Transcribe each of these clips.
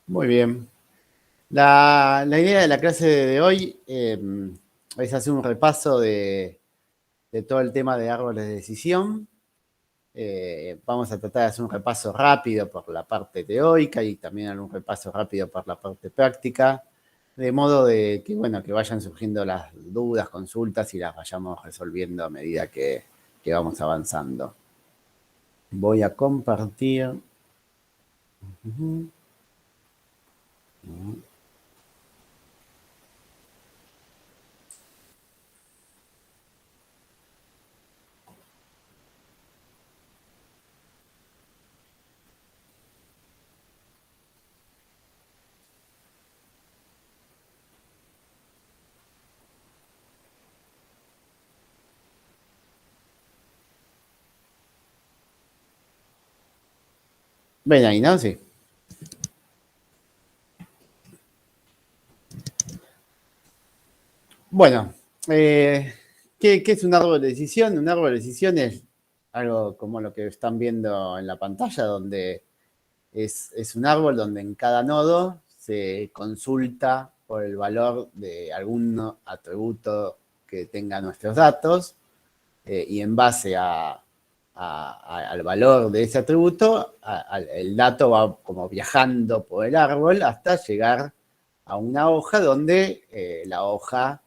Muy bien. La idea de la clase de hoy es hacer un repaso de todo el tema de árboles de decisión. Vamos a tratar de hacer un repaso rápido por la parte teórica y también un repaso rápido por la parte práctica, de modo de que, bueno, que vayan surgiendo las dudas, consultas y las vayamos resolviendo a medida que vamos avanzando. Voy a compartir. Ven ahí, ¿no? Sí. Bueno, ¿qué es un árbol de decisión? Un árbol de decisión es algo como lo que están viendo en la pantalla, donde es un árbol donde en cada nodo se consulta por el valor de algún atributo que tenga nuestros datos y en base al valor de ese atributo, el dato va como viajando por el árbol hasta llegar a una hoja donde la hoja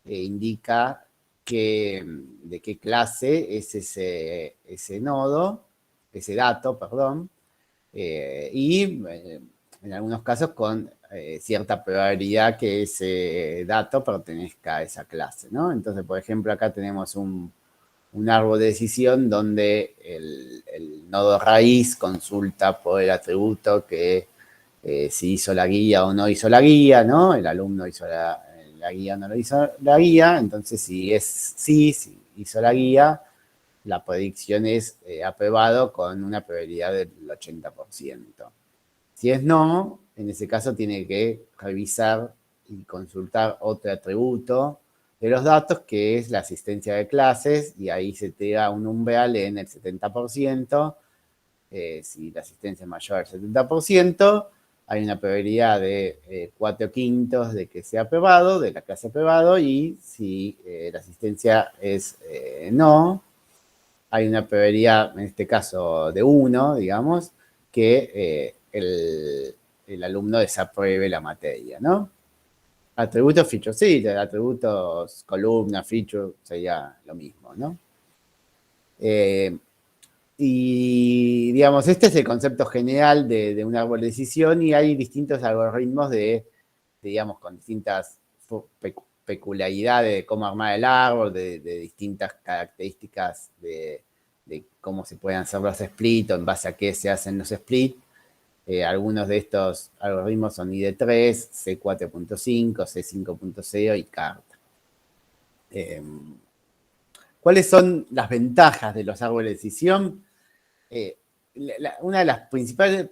indica de qué clase es ese nodo, ese dato, perdón, y en algunos casos con cierta probabilidad que ese dato pertenezca a esa clase, ¿no? Entonces, por ejemplo, acá tenemos un árbol de decisión donde el nodo raíz consulta por el atributo que si hizo la guía o no hizo la guía, ¿no? El alumno hizo la guía o no lo hizo la guía, entonces si es sí, si hizo la guía, la predicción es aprobado con una probabilidad del 80%. Si es no, en ese caso tiene que revisar y consultar otro atributo de los datos, que es la asistencia de clases, y ahí se te da un umbral en el 70%. Si la asistencia es mayor al 70%, hay una probabilidad de 4 quintos de que sea aprobado, de la clase aprobado, y si la asistencia es no, hay una probabilidad, en este caso de 1, digamos, que el alumno desapruebe la materia, ¿no? Atributos, feature, sí, atributos, columna, feature, sería lo mismo, ¿no? Y, digamos, este es el concepto general de un árbol de decisión y hay distintos algoritmos digamos, con distintas peculiaridades de cómo armar el árbol, de distintas características de cómo se pueden hacer los splits o en base a qué se hacen los splits. Algunos de estos algoritmos son ID3, C4.5, C5.0 y CART. ¿Cuáles son las ventajas de los árboles de decisión? Una de las principales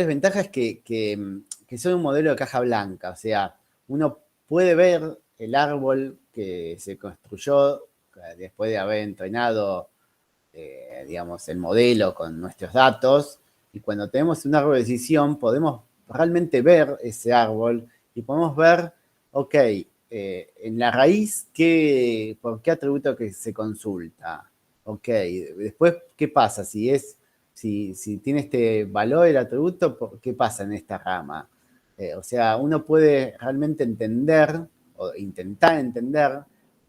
ventajas es que son un modelo de caja blanca, o sea, uno puede ver el árbol que se construyó después de haber entrenado, digamos, el modelo con nuestros datos, y cuando tenemos un árbol de decisión podemos realmente ver ese árbol y podemos ver, ok, en la raíz, ¿por qué atributo que se consulta? Ok, después, ¿qué pasa? Si tiene este valor el atributo, ¿qué pasa en esta rama? O sea, uno puede realmente entender o intentar entender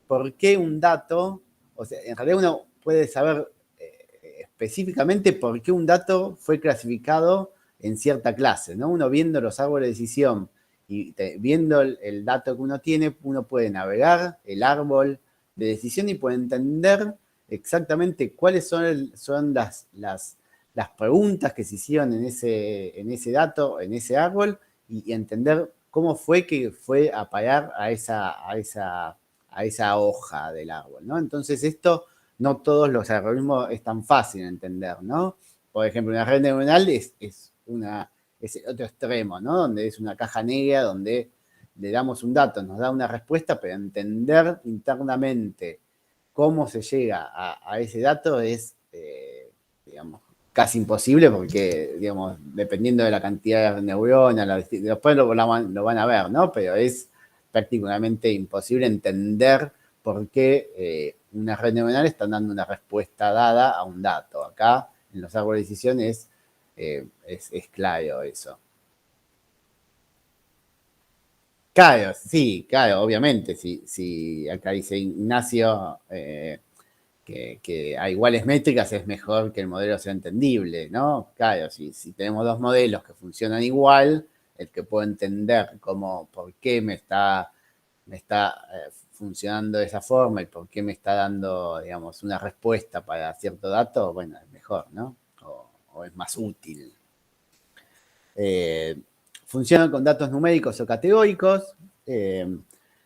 por qué un dato, o sea, en realidad uno puede saber específicamente por qué un dato fue clasificado en cierta clase, ¿no? Uno viendo los árboles de decisión y viendo el dato que uno tiene, uno puede navegar el árbol de decisión y puede entender exactamente cuáles son las preguntas que se hicieron en ese dato, en ese árbol, y entender cómo fue que fue a parar a esa hoja del árbol, ¿no? Entonces esto, no todos los algoritmos es tan fácil de entender, ¿no? Por ejemplo, una red neuronal es el otro extremo, ¿no? Donde es una caja negra, donde le damos un dato, nos da una respuesta, pero entender internamente cómo se llega a ese dato es, digamos, casi imposible porque, digamos, dependiendo de la cantidad de neuronas, después lo van a ver, ¿no? Pero es prácticamente imposible entender por qué una red neuronal está dando una respuesta dada a un dato. Acá, en los árboles de decisión, es claro eso. Claro, sí, claro, obviamente. Si acá dice Ignacio que a iguales métricas es mejor que el modelo sea entendible, ¿no? Claro, si tenemos dos modelos que funcionan igual, el que puedo entender por qué me está funcionando de esa forma y por qué me está dando, digamos, una respuesta para cierto dato, bueno, es mejor, ¿no? O es más útil. Funcionan con datos numéricos o categóricos.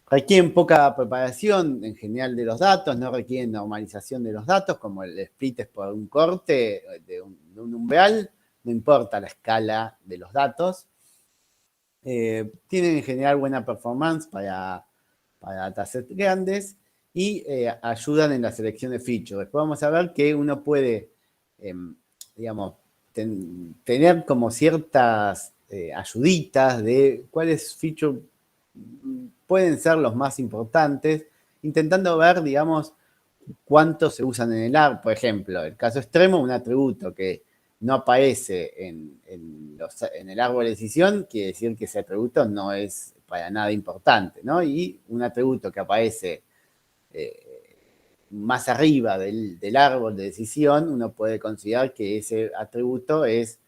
Requieren poca preparación en general de los datos, no requieren normalización de los datos, como el split es por un corte de un umbral, no importa la escala de los datos. Tienen en general buena performance para datasets grandes y ayudan en la selección de features. Después vamos a ver que uno puede, digamos, tener como ciertas ayuditas de cuáles features pueden ser los más importantes, intentando ver, digamos, cuántos se usan en el árbol. Por ejemplo, el caso extremo, un atributo que no aparece en el árbol de decisión, quiere decir que ese atributo no es para nada importante, ¿no? Y un atributo que aparece más arriba del árbol de decisión, uno puede considerar que ese atributo es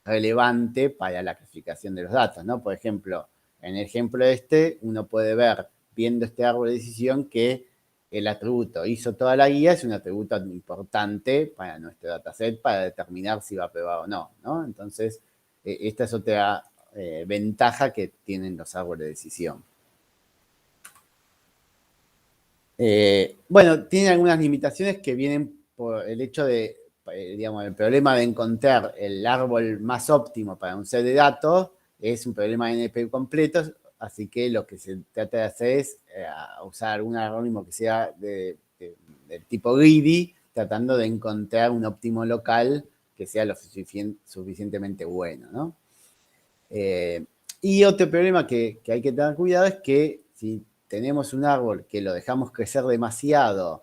relevante para la clasificación de los datos, ¿no? Por ejemplo, en el ejemplo uno puede ver, viendo este árbol de decisión, que el atributo hizo toda la guía es un atributo importante para nuestro dataset para determinar si va a probar o no, ¿no? Entonces, esta es otra ventaja que tienen los árboles de decisión. Bueno, tiene algunas limitaciones que vienen por el hecho de, digamos, el problema de encontrar el árbol más óptimo para un set de datos es un problema de NP completo, así que lo que se trata de hacer es usar algún algoritmo que sea del tipo greedy, tratando de encontrar un óptimo local que sea lo suficientemente bueno, ¿no? Y otro problema que hay que tener cuidado es que si tenemos un árbol que lo dejamos crecer demasiado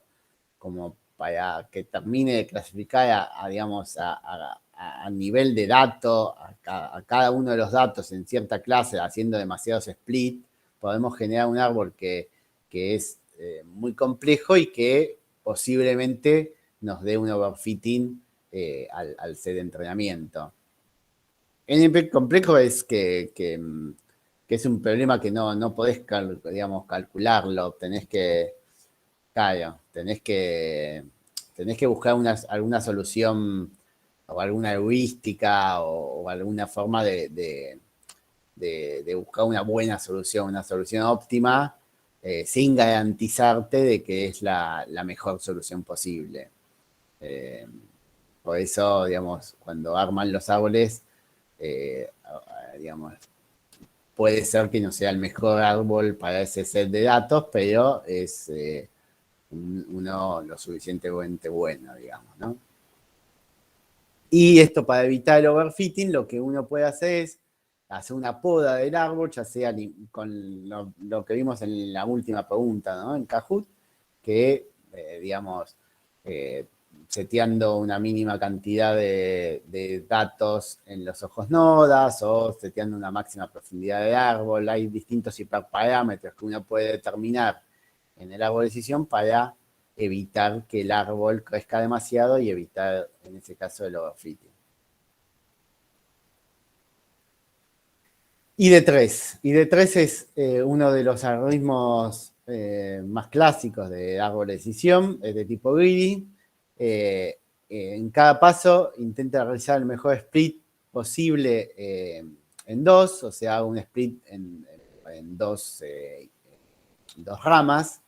como para que termine de clasificar digamos, a nivel de dato, a cada uno de los datos en cierta clase, haciendo demasiados split, podemos generar un árbol que es muy complejo y que posiblemente nos dé un overfitting al set de entrenamiento. NP complejo es que es un problema que no podés, digamos, calcularlo. Tenés que buscar alguna solución o alguna heurística o alguna forma de buscar una buena solución, una solución óptima, sin garantizarte de que es la mejor solución posible. Por eso, digamos, cuando arman los árboles, digamos, puede ser que no sea el mejor árbol para ese set de datos, pero es uno lo suficientemente bueno, digamos, ¿no? Y esto para evitar el overfitting, lo que uno puede hacer es hacer una poda del árbol, ya sea con lo que vimos en la última pregunta, ¿no? En Kahoot, que, digamos, seteando una mínima cantidad de datos en los ojos nodas o seteando una máxima profundidad de árbol. Hay distintos hiperparámetros que uno puede determinar en el árbol de decisión para evitar que el árbol crezca demasiado y evitar, en ese caso, el overfitting. ID3. ID3 es uno de los algoritmos más clásicos de árbol de decisión, es de tipo greedy. En cada paso intenta realizar el mejor split posible en dos, o sea, un split en dos ramas,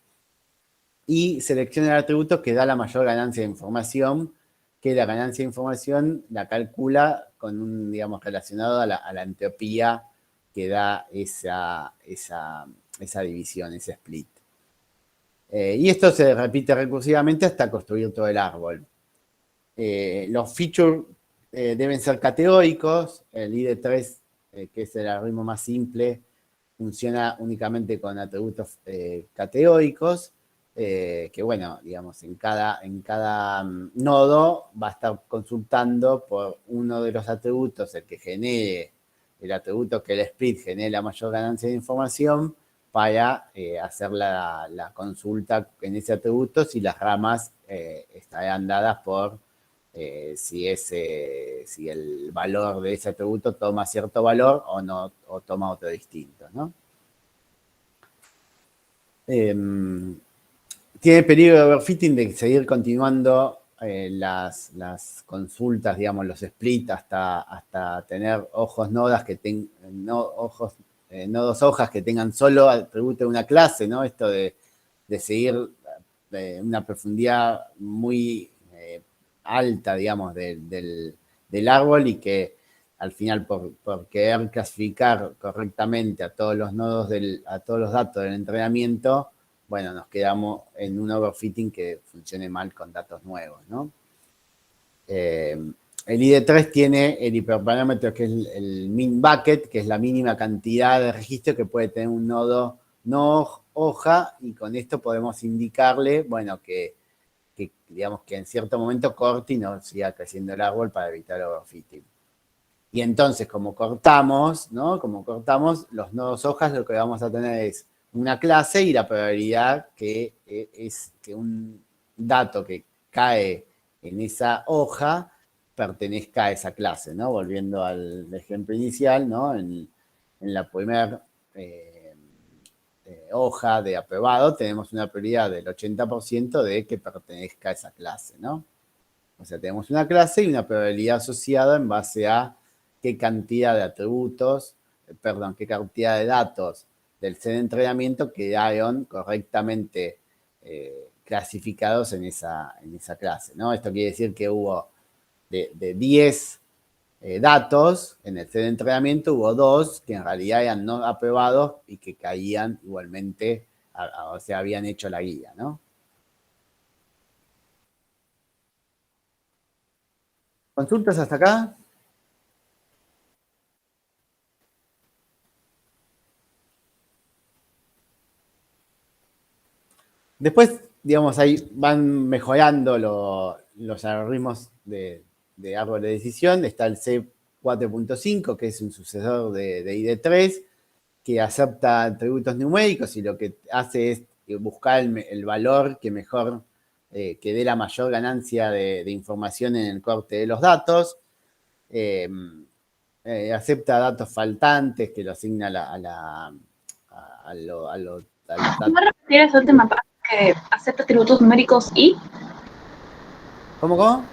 y selecciona el atributo que da la mayor ganancia de información, que la ganancia de información la calcula con un, digamos, relacionado a la entropía que da esa división, ese split. Y esto se repite recursivamente hasta construir todo el árbol. Los features deben ser categóricos. El ID3, que es el algoritmo más simple, funciona únicamente con atributos categóricos, que bueno, digamos, en cada nodo va a estar consultando por uno de los atributos, el que genere, el atributo que el split genere la mayor ganancia de información, para hacer la consulta en ese atributo si las ramas estarán dadas por si el valor de ese atributo toma cierto valor o no, o toma otro distinto, ¿no? Tiene peligro de overfitting de seguir continuando las consultas, digamos, los splits hasta tener nodos hojas que tengan solo atributo de una clase, ¿no? Esto de seguir una profundidad muy alta, digamos, del árbol, y que al final por querer clasificar correctamente a todos los nodos, a todos los datos del entrenamiento, bueno, nos quedamos en un overfitting que funcione mal con datos nuevos, ¿no? El ID3 tiene el hiperparámetro que es el min bucket, que es la mínima cantidad de registro que puede tener un nodo no hoja, y con esto podemos indicarle, bueno, que digamos que en cierto momento corte y no siga creciendo el árbol para evitar overfitting. Y entonces, como cortamos, ¿no? Como cortamos los nodos hojas, lo que vamos a tener es una clase y la probabilidad que es que un dato que cae en esa hoja pertenezca a esa clase, ¿no? Volviendo al ejemplo inicial, ¿no? En la primera hoja de aprobado tenemos una probabilidad del 80% de que pertenezca a esa clase, ¿no? O sea, tenemos una clase y una probabilidad asociada en base a qué cantidad de atributos, qué cantidad de datos del set de entrenamiento quedaron correctamente clasificados en esa clase, ¿no? Esto quiere decir que hubo de 10 datos en el set de entrenamiento, hubo 2 que en realidad eran no aprobados y que caían igualmente, o sea, habían hecho la guía, ¿no? ¿Consultas hasta acá? Después, digamos, ahí van mejorando los algoritmos de árbol de decisión. Está el C4.5, que es un sucesor de ID3, que acepta atributos numéricos y lo que hace es buscar el valor que mejor, que dé la mayor ganancia de información en el corte de los datos. Acepta datos faltantes que lo asigna a los datos. ¿Cómo repetir esa última parte que acepta atributos numéricos y? ¿Cómo?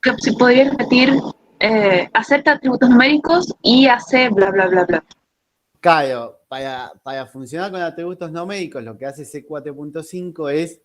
Que si podría repetir, acepta atributos numéricos y hace bla, bla, bla, bla. Claro, para funcionar con atributos numéricos, lo que hace C4.5 es,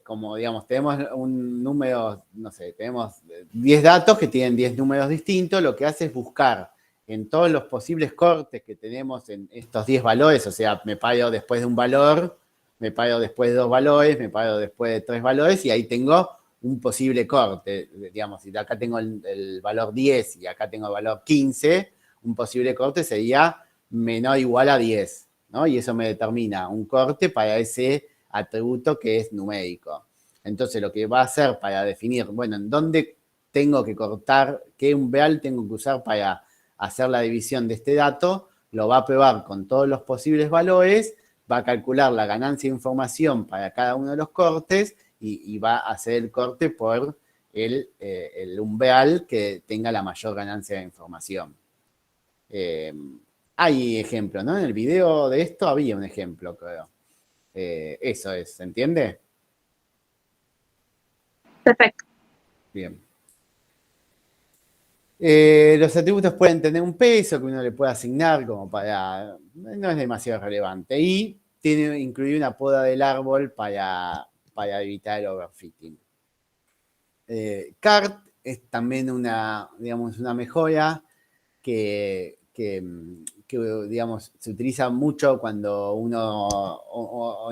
como digamos, tenemos un número, no sé, tenemos 10 datos que tienen 10 números distintos, lo que hace es buscar en todos los posibles cortes que tenemos en estos 10 valores, o sea, me paro después de un valor, me paro después de 2 valores, me paro después de 3 valores, y ahí tengo un posible corte, digamos, si acá tengo el valor 10 y acá tengo el valor 15, un posible corte sería menor o igual a 10, ¿no? Y eso me determina un corte para ese atributo que es numérico. Entonces, lo que va a hacer para definir, bueno, en dónde tengo que cortar, qué umbral tengo que usar para hacer la división de este dato, lo va a probar con todos los posibles valores, va a calcular la ganancia de información para cada uno de los cortes y va a hacer el corte por el umbral que tenga la mayor ganancia de información. Hay ejemplos, ¿no? En el video de esto había un ejemplo, creo. Eso es, ¿se entiende? Perfecto. Bien. Los atributos pueden tener un peso que uno le puede asignar como para... No es demasiado relevante. Y tiene incluir una poda del árbol para evitar el overfitting. CART es también digamos, una mejora que digamos, se utiliza mucho cuando uno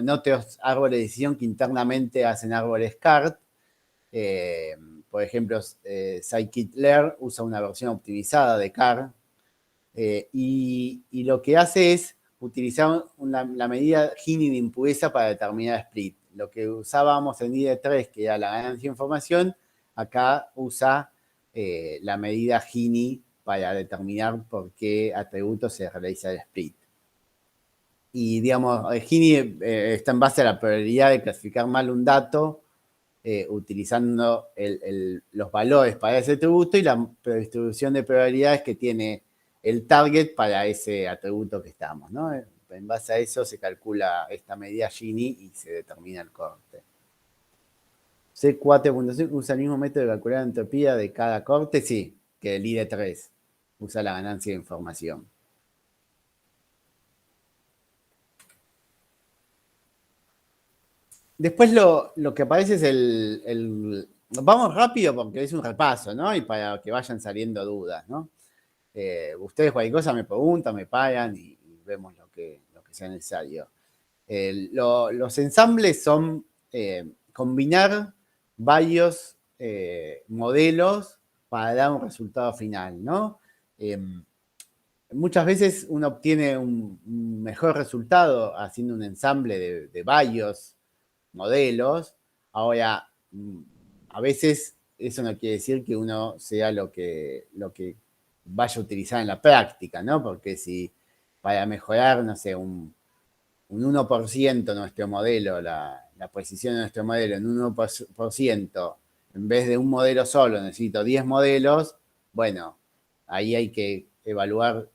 note árboles de decisión que internamente hacen árboles CART, por ejemplo, scikit-learn usa una versión optimizada de CAR, y lo que hace es utilizar la medida Gini de impureza para determinar split. Lo que usábamos en IDE3, que era la ganancia de información, acá usa la medida Gini para determinar por qué atributo se realiza el split. Y, digamos, Gini está en base a la probabilidad de clasificar mal un dato utilizando los valores para ese atributo y la distribución de probabilidades que tiene el target para ese atributo que estamos, ¿no? En base a eso se calcula esta medida Gini y se determina el corte. C4.5 usa el mismo método de calcular la entropía de cada corte, sí, que el IDE3. Usa la ganancia de información. Después lo que aparece es vamos rápido porque es un repaso, ¿no? Y para que vayan saliendo dudas, ¿no? Ustedes cualquier cosa me preguntan, me pagan y vemos lo que sea necesario. Los ensambles son combinar varios modelos para dar un resultado final, ¿no? Muchas veces uno obtiene un mejor resultado haciendo un ensamble de varios modelos. Ahora, a veces eso no quiere decir que uno sea lo que vaya a utilizar en la práctica, ¿no? Porque si para mejorar, no sé, un 1% nuestro modelo, la precisión de nuestro modelo en un 1%, en vez de un modelo solo, necesito 10 modelos, bueno, ahí hay que evaluar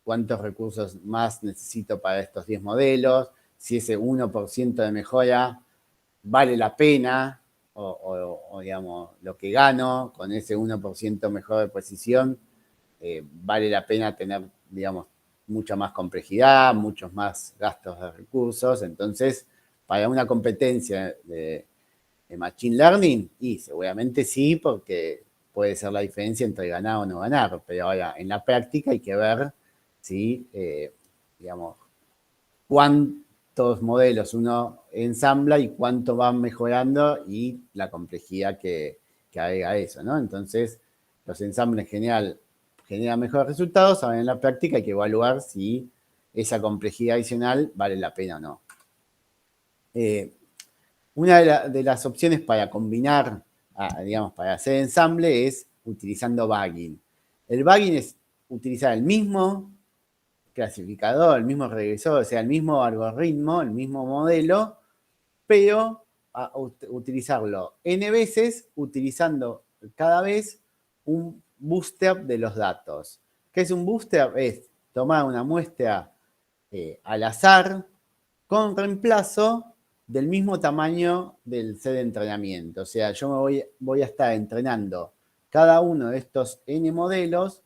cuántos recursos más necesito para estos 10 modelos, si ese 1% de mejora vale la pena, o digamos, lo que gano con ese 1% mejor de precisión, vale la pena tener, digamos, mucha más complejidad, muchos más gastos de recursos. Entonces, para una competencia de Machine Learning, y seguramente sí, porque puede ser la diferencia entre ganar o no ganar, pero ahora en la práctica hay que ver si, digamos, cuántos modelos uno ensambla y cuánto van mejorando y la complejidad que agrega eso, ¿no? Entonces, los ensambles en general generan mejores resultados, ahora en la práctica hay que evaluar si esa complejidad adicional vale la pena o no. Una de las opciones para combinar, digamos, para hacer ensamble es utilizando bagging. El bagging es utilizar el mismo clasificador, el mismo regresor, o sea, el mismo algoritmo, el mismo modelo, pero utilizarlo n veces, utilizando cada vez un bootstrap de los datos. ¿Qué es un bootstrap? Es tomar una muestra al azar con reemplazo del mismo tamaño del set de entrenamiento. O sea, yo me voy a estar entrenando cada uno de estos n modelos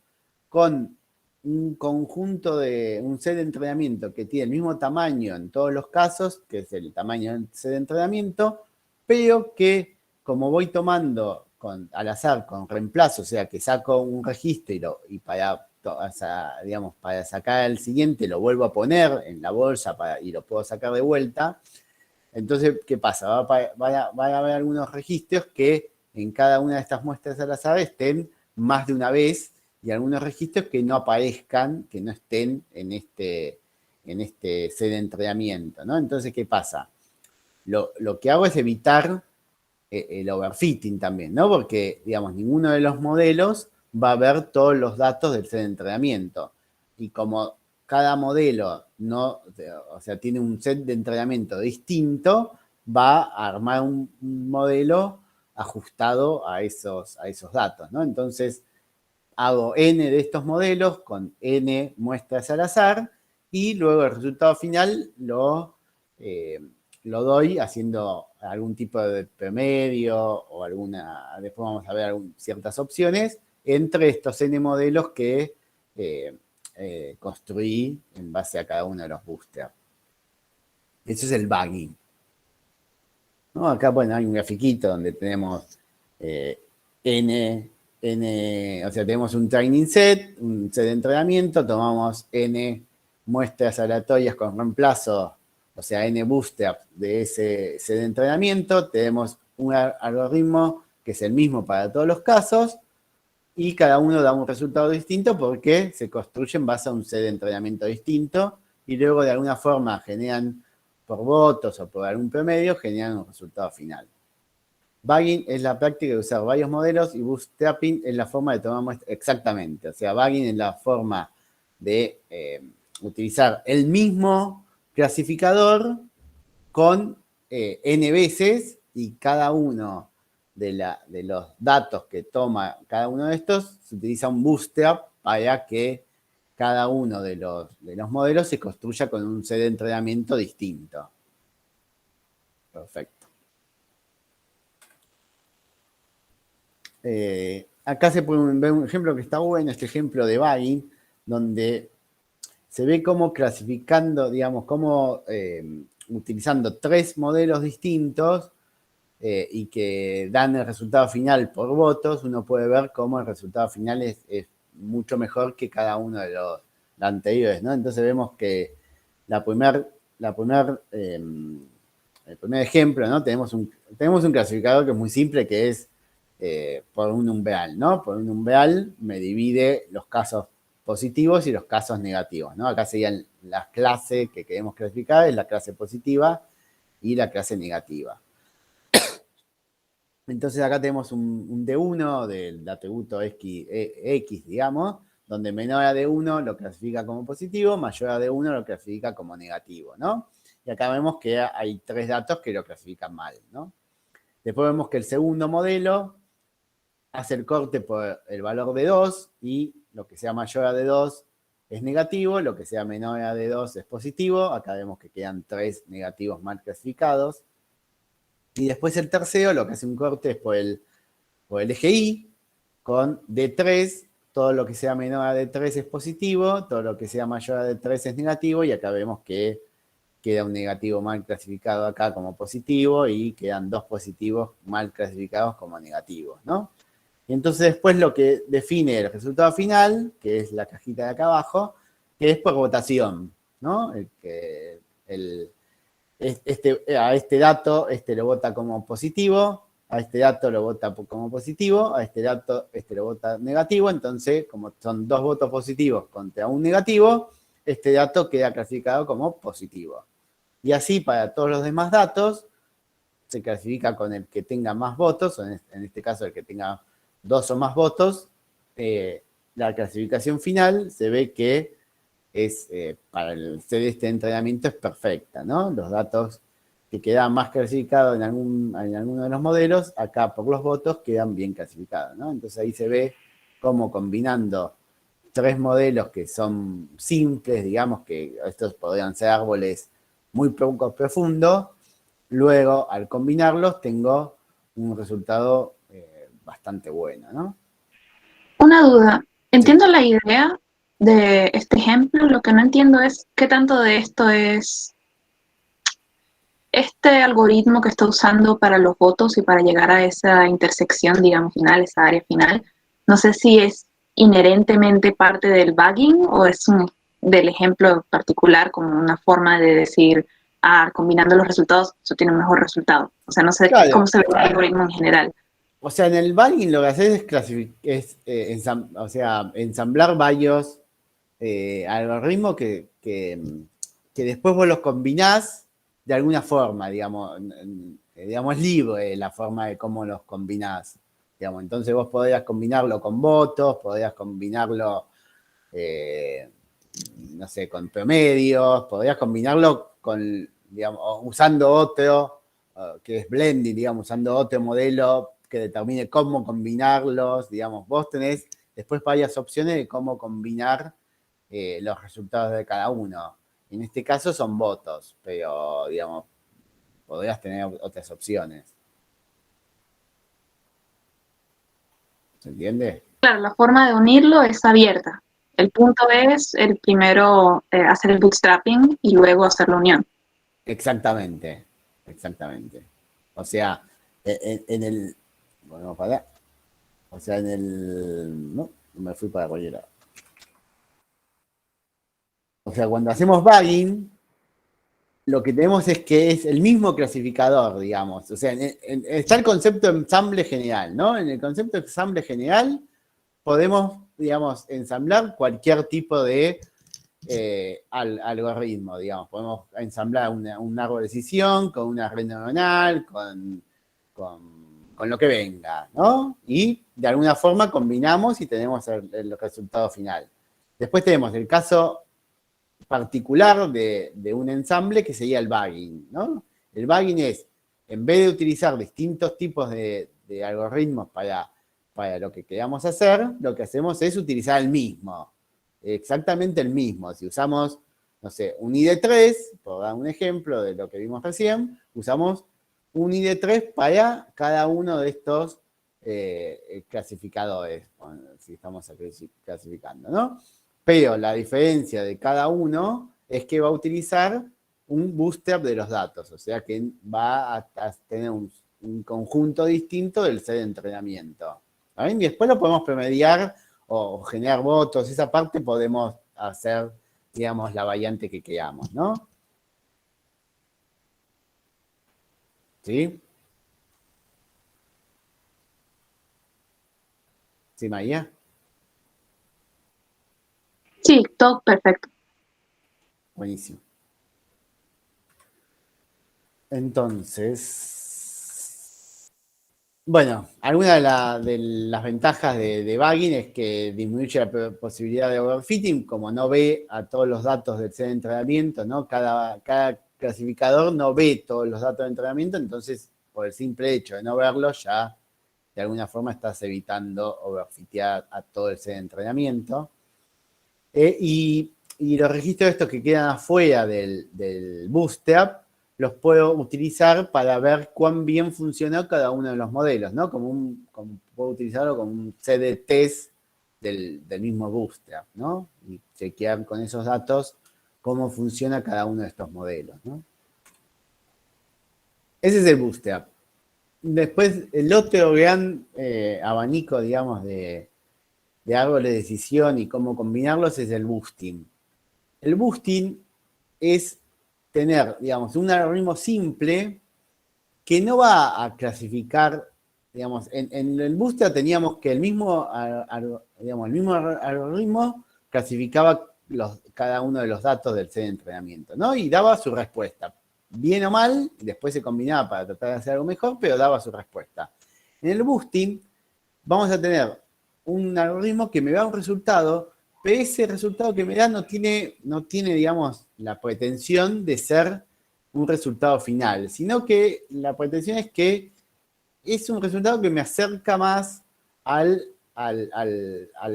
con un conjunto de un set de entrenamiento que tiene el mismo tamaño en todos los casos, que es el tamaño del set de entrenamiento, pero que como voy tomando al azar con reemplazo, o sea, que saco un registro y para, digamos, para sacar el siguiente lo vuelvo a poner en la bolsa y lo puedo sacar de vuelta. Entonces, ¿qué pasa? Va a haber algunos registros que en cada una de estas muestras al azar estén más de una vez y algunos registros que no aparezcan, que no estén en este set de entrenamiento, ¿no? Entonces, ¿qué pasa? Lo que hago es evitar el overfitting también, ¿no? Porque, digamos, ninguno de los modelos va a ver todos los datos del set de entrenamiento. Y como cada modelo no, o sea, tiene un set de entrenamiento distinto, va a armar un modelo ajustado a esos datos, ¿no? Entonces, hago n de estos modelos con n muestras al azar y luego el resultado final lo doy haciendo algún tipo de promedio o después vamos a ver ciertas opciones entre estos n modelos que construí en base a cada uno de los boosters. Eso es el bagging, ¿no? Acá, bueno, hay un grafiquito donde tenemos o sea, tenemos un training set, un set de entrenamiento, tomamos n muestras aleatorias con reemplazo, o sea, n bootstraps de ese set de entrenamiento, tenemos un algoritmo que es el mismo para todos los casos, y cada uno da un resultado distinto porque se construye en base a un set de entrenamiento distinto, y luego de alguna forma generan, por votos o por algún promedio, generan un resultado final. Bagging es la práctica de usar varios modelos y bootstrapping es la forma de tomar muestras. Exactamente. O sea, bagging es la forma de utilizar el mismo clasificador con n veces y cada uno de los datos que toma cada uno de estos se utiliza un bootstrap para que cada uno de los modelos se construya con un set de entrenamiento distinto. Perfecto. Acá se puede ver un ejemplo que está bueno, este ejemplo de bagging, donde se ve cómo clasificando, digamos, cómo utilizando 3 modelos distintos y que dan el resultado final por votos, uno puede ver cómo el resultado final es mucho mejor que cada uno de los anteriores, ¿no? Entonces vemos que el primer ejemplo, ¿no? Tenemos un clasificador que es muy simple, que es por un umbral, ¿no? Por un umbral me divide los casos positivos y los casos negativos, ¿no? Acá serían las clases que queremos clasificar, es la clase positiva y la clase negativa. Entonces acá tenemos un D1 del atributo X, digamos, donde menor a D1 lo clasifica como positivo, mayor a D1 lo clasifica como negativo, ¿no? Y acá vemos que hay 3 datos que lo clasifican mal, ¿no? Después vemos que el segundo modelo hace el corte por el valor de 2 y lo que sea mayor a D2 es negativo, lo que sea menor a D2 es positivo. Acá vemos que quedan 3 negativos mal clasificados. Y después el tercero lo que hace un corte es por el eje Y, con D3, todo lo que sea menor a D3 es positivo, todo lo que sea mayor a D3 es negativo, y acá vemos que queda un negativo mal clasificado acá como positivo y quedan 2 positivos mal clasificados como negativos, ¿no? Y entonces después lo que define el resultado final, que es la cajita de acá abajo, que es por votación, ¿no? A este dato, lo vota como positivo, a este dato lo vota como positivo, a este dato, lo vota negativo. Entonces, como son 2 votos positivos contra un negativo, este dato queda clasificado como positivo. Y así para todos los demás datos, se clasifica con el que tenga más votos, o en este caso el que tenga 2 o más votos. La clasificación final se ve que es, para el set de este entrenamiento es perfecta, ¿no? Los datos que quedan más clasificados en alguno de los modelos, acá por los votos quedan bien clasificados, ¿no? Entonces ahí se ve cómo combinando 3 modelos que son simples, digamos que estos podrían ser árboles muy poco profundos, luego al combinarlos tengo un resultado bastante bueno, ¿no? Una duda. Sí. Entiendo la idea de este ejemplo, lo que no entiendo es qué tanto de esto es este algoritmo que está usando para los votos y para llegar a esa intersección, digamos, final, esa área final. No sé si es inherentemente parte del bagging o es del ejemplo particular como una forma de decir, combinando los resultados, eso tiene un mejor resultado. O sea, no sé cómo Claro. se ve el algoritmo en general. O sea, en el bagging lo que haces o sea, ensamblar varios algoritmos que después vos los combinás de alguna forma, digamos, es libre la forma de cómo los combinás. Digamos. Entonces vos podrías combinarlo con votos, podrías combinarlo, no sé, con promedios, podrías combinarlo con, digamos, usando otro, que es blending, digamos, usando otro modelo que determine cómo combinarlos, digamos, vos tenés después varias opciones de cómo combinar los resultados de cada uno. En este caso son votos, pero, digamos, podrías tener otras opciones. ¿Se entiende? Claro, la forma de unirlo es abierta. El punto es el primero hacer el bootstrapping y luego hacer la unión. Exactamente, exactamente. O sea, en el... Bueno, para. O sea, en el... No, me fui para cualquier lado. O sea, cuando hacemos bagging, lo que tenemos es que es el mismo clasificador, digamos. O sea, está el concepto de ensamble general, ¿no? En el concepto de ensamble general podemos, digamos, ensamblar cualquier tipo de algoritmo, digamos. Podemos ensamblar un árbol de decisión con una red neuronal, con lo que venga, ¿no? Y de alguna forma combinamos y tenemos el resultado final. Después tenemos el caso particular de un ensamble que sería el bagging, ¿no? El bagging es, en vez de utilizar distintos tipos de algoritmos para lo que queramos hacer, lo que hacemos es utilizar el mismo, exactamente el mismo. Si usamos, no sé, un ID3, por dar un ejemplo de lo que vimos recién, usamos un ID3 para cada uno de estos clasificadores, si estamos clasificando, ¿no? Pero la diferencia de cada uno es que va a utilizar un bootstrap de los datos, o sea que va a tener un conjunto distinto del set de entrenamiento. ¿Saben? Y después lo podemos promediar o generar votos, esa parte podemos hacer, digamos, la variante que queramos, ¿no? ¿Sí? ¿Sí, María? Sí, todo perfecto. Buenísimo. Entonces, bueno, alguna de las ventajas de debugging es que disminuye la posibilidad de overfitting, como no ve a todos los datos del set de entrenamiento, ¿no? Cada clasificador no ve todos los datos de entrenamiento, entonces, por el simple hecho de no verlos, ya de alguna forma estás evitando overfitear a todo el set de entrenamiento. Y los registros estos que quedan afuera del bootstrap los puedo utilizar para ver cuán bien funcionó cada uno de los modelos, ¿no? Como puedo utilizarlo como un set de test del mismo bootstrap, ¿no? Y chequear con esos datos cómo funciona cada uno de estos modelos, ¿no? Ese es el bootstrap. Después, el otro gran abanico, digamos, de árboles de decisión y cómo combinarlos es el boosting. El boosting es tener, digamos, un algoritmo simple que no va a clasificar, digamos, en el booster teníamos que el mismo algoritmo clasificaba cada uno de los datos del set de entrenamiento, ¿no? Y daba su respuesta, bien o mal, después se combinaba para tratar de hacer algo mejor, pero daba su respuesta. En el boosting vamos a tener un algoritmo que me da un resultado, pero ese resultado que me da no tiene, digamos, la pretensión de ser un resultado final, sino que la pretensión es que es un resultado que me acerca más al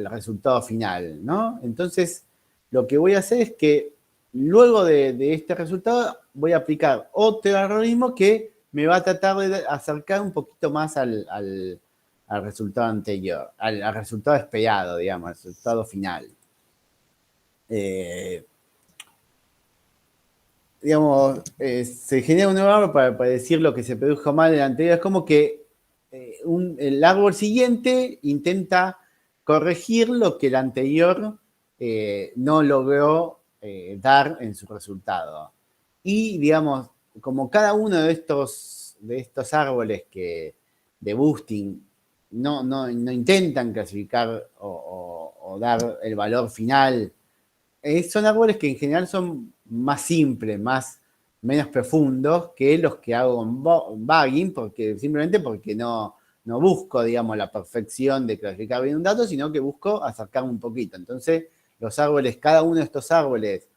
resultado final, ¿no? Entonces, lo que voy a hacer es que luego de este resultado voy a aplicar otro algoritmo que me va a tratar de acercar un poquito más al resultado anterior, al resultado esperado, digamos, al resultado final. Digamos, se genera un nuevo árbol para decir lo que se produjo mal en el anterior. Es como que el árbol siguiente intenta corregir lo que el anterior no logró dar en su resultado. Y, digamos, como cada uno de estos árboles de boosting no intentan clasificar o dar el valor final, son árboles que en general son más simples, menos profundos que los que hago con bagging, simplemente porque no busco, digamos, la perfección de clasificar bien un dato, sino que busco acercarme un poquito. Entonces, cada uno de estos árboles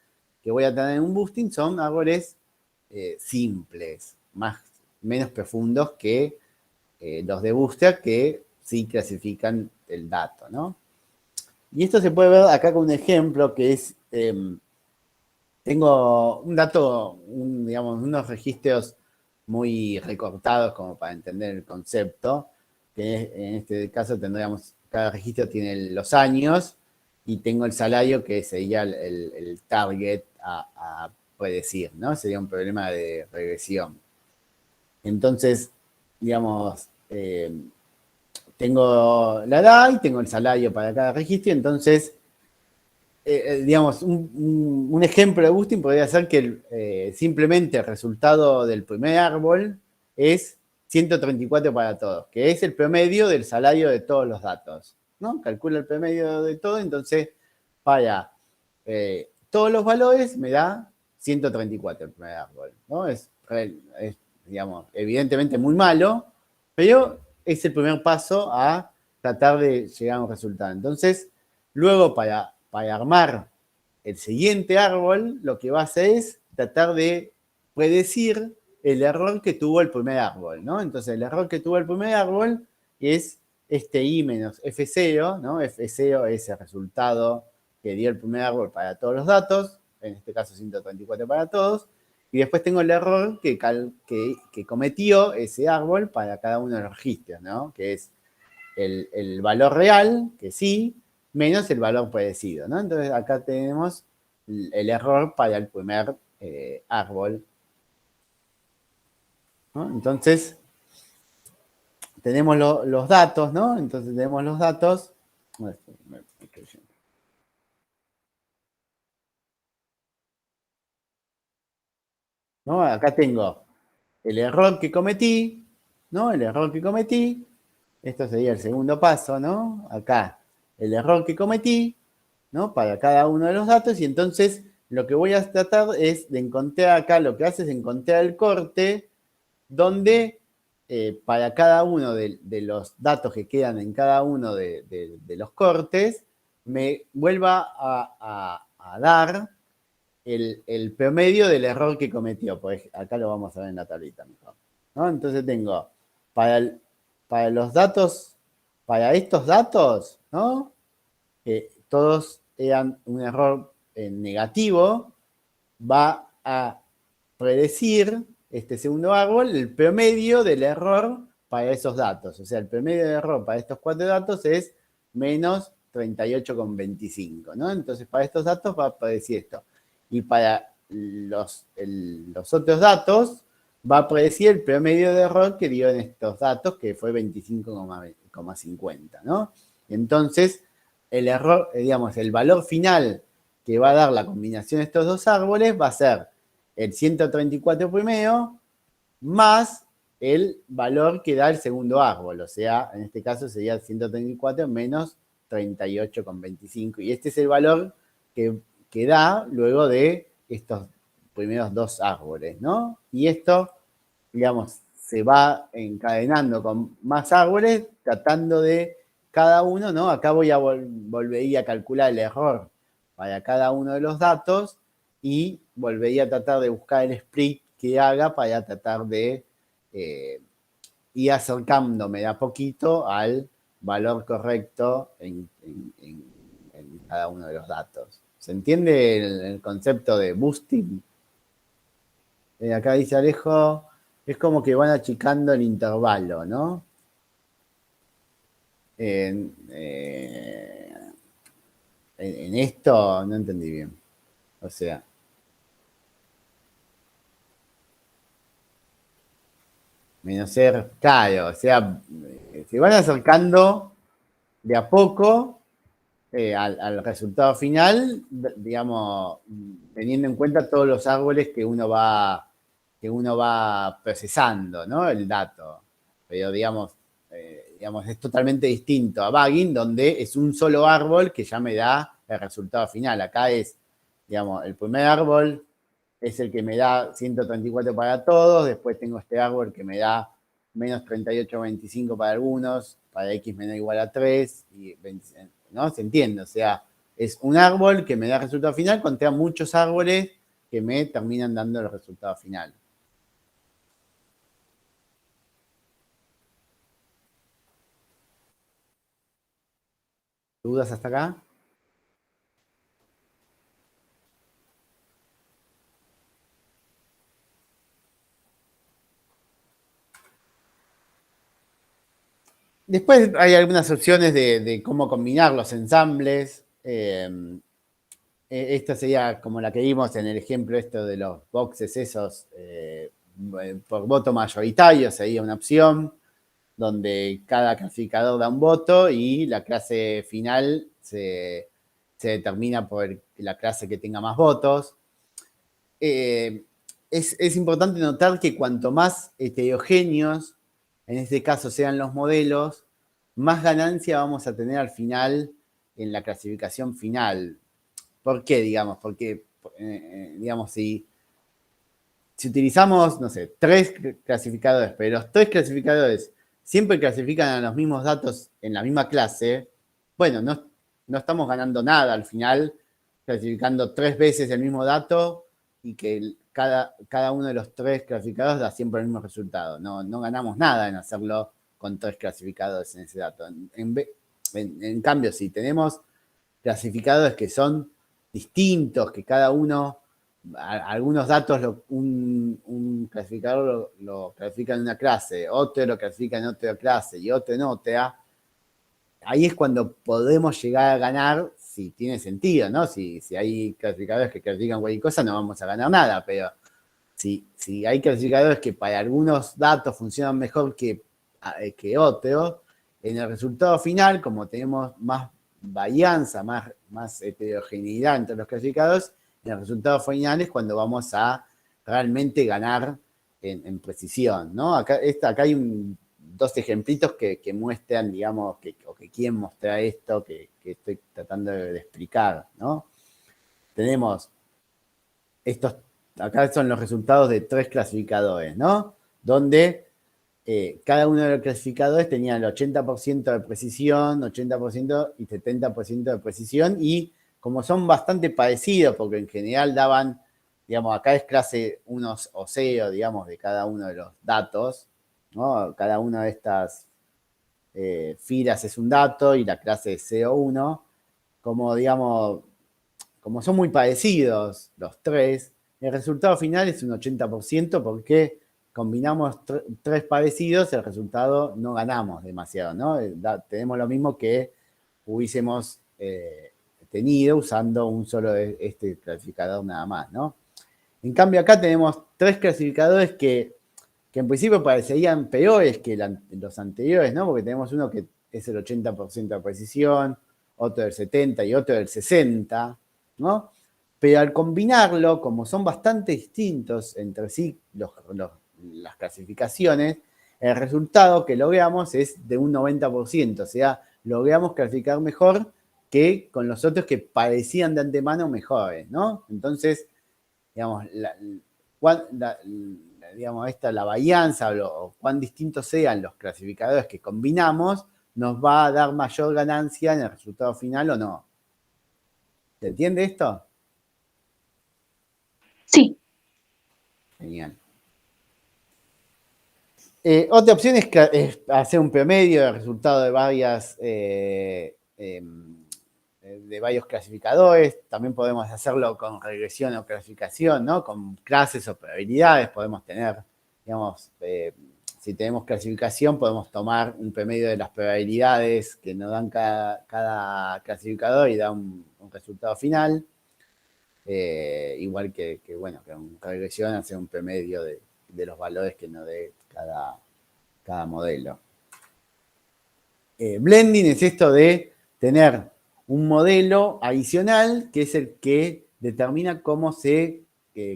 que voy a tener en un boosting son árboles simples, menos profundos que los de booster que sí clasifican el dato, ¿no? Y esto se puede ver acá con un ejemplo que es, tengo un dato, digamos, unos registros muy recortados como para entender el concepto, que en este caso tendríamos, cada registro tiene los años y tengo el salario que sería el target a predecir, ¿no? Sería un problema de regresión. Entonces, digamos, tengo la edad y tengo el salario para cada registro, entonces digamos, un ejemplo de boosting podría ser que simplemente el resultado del primer árbol es 134 para todos, que es el promedio del salario de todos los datos, ¿no? Calcula el promedio de todo, entonces para todos los valores me da 134 el primer árbol, ¿no? Es, digamos, evidentemente muy malo, pero es el primer paso a tratar de llegar a un resultado. Entonces, luego para armar el siguiente árbol, lo que va a hacer es tratar de predecir el error que tuvo el primer árbol, ¿no? Entonces, el error que tuvo el primer árbol es este I menos F0, ¿no? F0 es el resultado que dio el primer árbol para todos los datos, en este caso 134 para todos, y después tengo el error que cometió ese árbol para cada uno de los registros, ¿no? Que es el valor real, que sí, menos el valor predecido, ¿no? Entonces acá tenemos el error para el primer árbol, ¿no? Entonces tenemos los datos, ¿no? Entonces tenemos los datos. ¿No? Acá tengo el error que cometí, ¿no? El error que cometí. Esto sería el segundo paso, ¿no? Acá, el error que cometí, ¿no? Para cada uno de los datos. Y entonces lo que voy a tratar es de encontrar acá, lo que hace es encontrar el corte donde para cada uno de los datos que quedan en cada uno de los cortes, me vuelva a dar el promedio del error que cometió. Pues acá lo vamos a ver en la tablita mejor, ¿no? Entonces tengo para los datos, para estos datos, ¿no? Que todos eran un error negativo, va a predecir este segundo árbol el promedio del error para esos datos. O sea, el promedio de error para estos 4 datos es menos 38,25, ¿no? Entonces, para estos datos va a predecir esto. Y para los otros datos va a predecir el promedio de error que dio en estos datos, que fue 25,50, ¿no? Entonces, el error, digamos, el valor final que va a dar la combinación de estos dos árboles va a ser el 134 primero más el valor que da el segundo árbol. O sea, en este caso sería 134 menos 38,25. Y este es el valor que da luego de estos primeros dos árboles, ¿no? Y esto, digamos, se va encadenando con más árboles, tratando de cada uno, ¿no? Acá voy a volver a calcular el error para cada uno de los datos y volvería a tratar de buscar el split que haga para tratar de ir acercándome de a poquito al valor correcto en cada uno de los datos. ¿Se entiende el concepto de boosting? Acá dice Alejo, es como que van achicando el intervalo, ¿no? En esto no entendí bien. O sea, menos ser claro, o sea, se van acercando de a poco al resultado final, digamos, teniendo en cuenta todos los árboles que uno va procesando, ¿no? El dato. Pero digamos, es totalmente distinto a Bagging, donde es un solo árbol que ya me da el resultado final. Acá es, digamos, el primer árbol es el que me da 134 para todos, después tengo este árbol que me da menos 38,25 para algunos, para x menor o igual a 3, y 20, ¿no? ¿Se entiende? O sea, es un árbol que me da el resultado final contra muchos árboles que me terminan dando el resultado final. ¿Dudas hasta acá? Después hay algunas opciones de cómo combinar los ensambles. Esta sería como la que vimos en el ejemplo esto de los boxes esos por voto mayoritario, sería una opción donde cada clasificador da un voto y la clase final se se determina por la clase que tenga más votos. Es importante notar que cuanto más heterogéneos, en este caso sean los modelos, más ganancia vamos a tener al final en la clasificación final. ¿Por qué, digamos? Porque, digamos, si utilizamos, no sé, 3 clasificadores, pero los 3 clasificadores siempre clasifican a los mismos datos en la misma clase, bueno, no estamos ganando nada al final, clasificando 3 veces el mismo dato y que cada uno de los 3 clasificadores da siempre el mismo resultado. No ganamos nada en hacerlo con 3 clasificadores en ese dato. En cambio, si tenemos clasificadores que son distintos, que cada uno, algunos datos, un clasificador lo clasifica en una clase, otro lo clasifica en otra clase y otro en otra, ahí es cuando podemos llegar a ganar, si tiene sentido, ¿no? Si hay clasificadores que clasifican cualquier cosa, no vamos a ganar nada, pero si hay clasificadores que para algunos datos funcionan mejor que otros, en el resultado final, como tenemos más varianza, más heterogeneidad entre los clasificadores, en el resultado final es cuando vamos a realmente ganar en precisión, ¿no? Acá hay 2 ejemplitos que muestran, digamos, o que quieren mostrar esto que estoy tratando de explicar, ¿no? Tenemos acá son los resultados de 3 clasificadores, ¿no? Donde cada uno de los clasificadores tenía el 80% de precisión, 80% y 70% de precisión, y como son bastante parecidos, porque en general daban, digamos, acá es clase 1 o 0, digamos, de cada uno de los datos, ¿no? Cada una de estas filas es un dato y la clase es 0, 1, como, digamos, como son muy parecidos los 3, el resultado final es un 80% porque combinamos 3 parecidos, el resultado no ganamos demasiado, ¿no? Tenemos lo mismo que hubiésemos tenido usando un solo de este clasificador nada más, ¿no? En cambio acá tenemos 3 clasificadores que en principio parecerían peores que los anteriores, ¿no? Porque tenemos uno que es el 80% de precisión, otro del 70% y otro del 60%, ¿no? Pero al combinarlo, como son bastante distintos entre sí las clasificaciones, el resultado que logramos es de un 90%, o sea, logramos clasificar mejor que con los otros que parecían de antemano mejores, ¿no? Entonces, digamos, la varianza o cuán distintos sean los clasificadores que combinamos, nos va a dar mayor ganancia en el resultado final o no. ¿Se entiende esto? Sí. Genial. Otra opción es hacer un promedio de resultado de varios clasificadores. También podemos hacerlo con regresión o clasificación, ¿no? Con clases o probabilidades podemos tener, digamos, si tenemos clasificación, podemos tomar un promedio de las probabilidades que nos dan cada clasificador y da un resultado final. Igual que con regresión hacer un promedio de los valores que nos dé cada modelo. Blending es esto de tener un modelo adicional que es el que determina cómo se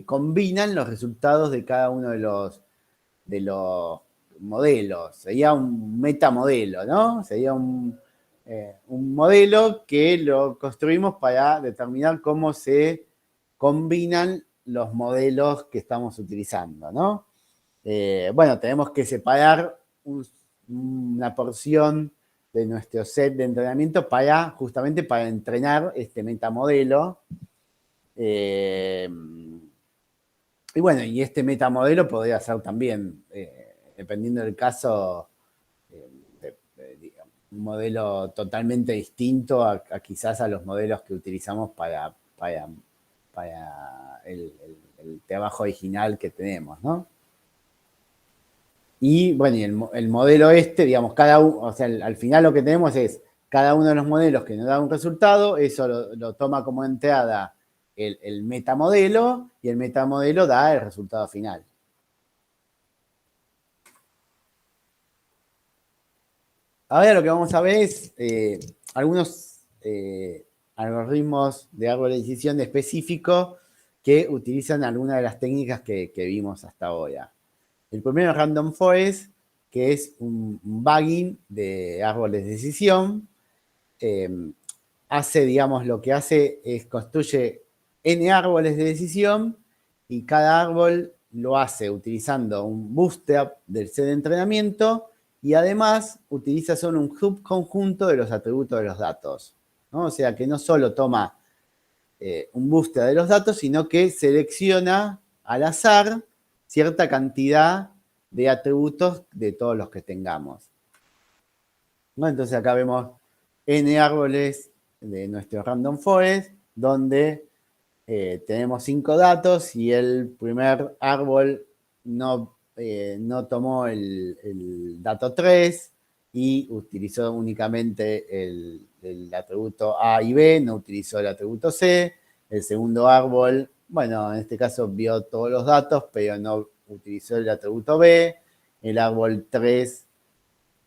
combinan los resultados de cada uno de los modelos. Sería un metamodelo, ¿no? Sería un modelo que lo construimos para determinar cómo se combinan los modelos que estamos utilizando, ¿no? Bueno, tenemos que separar una porción de nuestro set de entrenamiento justamente para entrenar este metamodelo. Y bueno, y este metamodelo podría ser también, dependiendo del caso, un modelo totalmente distinto a quizás a los modelos que utilizamos para el trabajo original que tenemos, ¿no? Y bueno, y el modelo digamos, o sea, al final lo que tenemos es cada uno de los modelos que nos da un resultado, eso lo toma como entrada el metamodelo y el metamodelo da el resultado final. Ahora lo que vamos a ver es algunos algoritmos de árbol de decisión específicos que utilizan algunas de las técnicas que vimos hasta ahora. El primero es Random Forest, que es un bagging de árboles de decisión. Digamos, lo que hace es construye n árboles de decisión y cada árbol lo hace utilizando un bootstrap del set de entrenamiento y además utiliza solo un subconjunto de los atributos de los datos, ¿no? O sea que no solo toma un bootstrap de los datos, sino que selecciona al azar cierta cantidad de atributos de todos los que tengamos, ¿no? Entonces acá vemos n árboles de nuestro Random Forest, donde tenemos 5 datos y el primer árbol no tomó el dato 3 y utilizó únicamente el atributo A y B, no utilizó el atributo C. El segundo árbol, bueno, en este caso vio todos los datos, pero no utilizó el atributo B. El árbol 3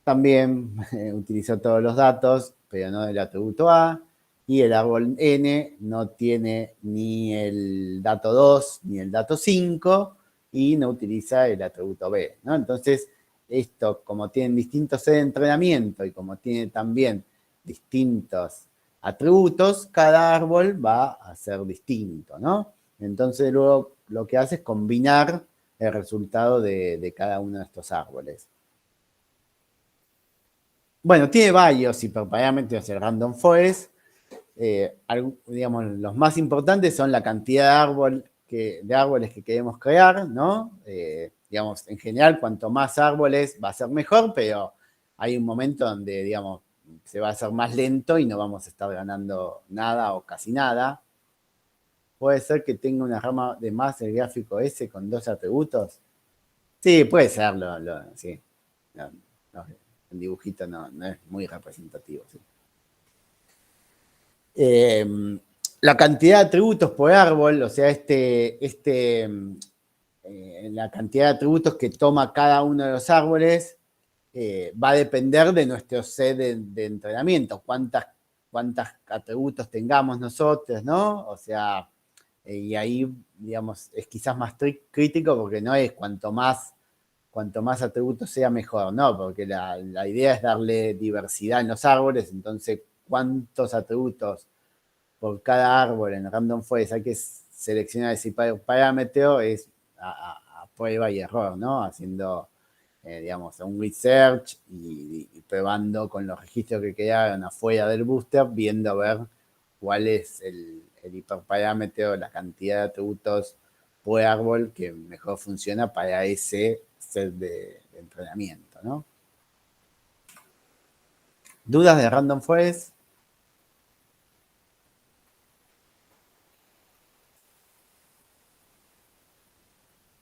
también utilizó todos los datos, pero no el atributo A. Y el árbol N no tiene ni el dato 2 ni el dato 5 y no utiliza el atributo B, ¿no? Entonces, esto, como tienen distintos sets de entrenamiento y como tiene también distintos atributos, cada árbol va a ser distinto, ¿no? Entonces, luego lo que hace es combinar el resultado de cada uno de estos árboles. Bueno, tiene varios hiperparámetros el Random Forest. Digamos, los más importantes son la cantidad de árboles que queremos crear, ¿no? Digamos, en general, cuanto más árboles va a ser mejor, pero hay un momento donde, digamos, se va a hacer más lento y no vamos a estar ganando nada o casi nada. ¿Puede ser que tenga una rama de más el gráfico S con 2 atributos? Sí, puede serlo, sí. No, el dibujito no es muy representativo, sí. La cantidad de atributos por árbol, o sea, la cantidad de atributos que toma cada uno de los árboles va a depender de nuestro set de entrenamiento, cuántos atributos tengamos nosotros, ¿no? O sea, y ahí, digamos, es quizás más crítico porque no es cuanto más atributos sea mejor, ¿no? Porque la idea es darle diversidad en los árboles, entonces cuántos atributos por cada árbol en Random Forest hay que seleccionar ese parámetro es a prueba y error, ¿no? Haciendo, digamos, un research y probando con los registros que quedaron afuera del booster, viendo a ver cuál es el hiperparámetro, la cantidad de atributos por árbol que mejor funciona para ese set de entrenamiento, ¿no? ¿Dudas de Random Forest?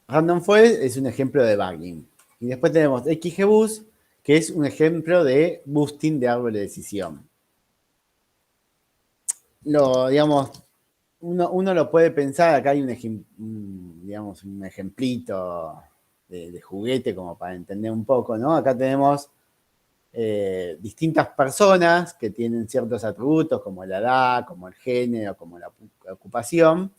Random Forest es un ejemplo de bagging. Y después tenemos XGBoost, que es un ejemplo de boosting de árbol de decisión. Digamos, uno lo puede pensar, acá hay digamos, un ejemplito de juguete como para entender un poco, ¿no? Acá tenemos distintas personas que tienen ciertos atributos como la edad, como el género, como la ocupación,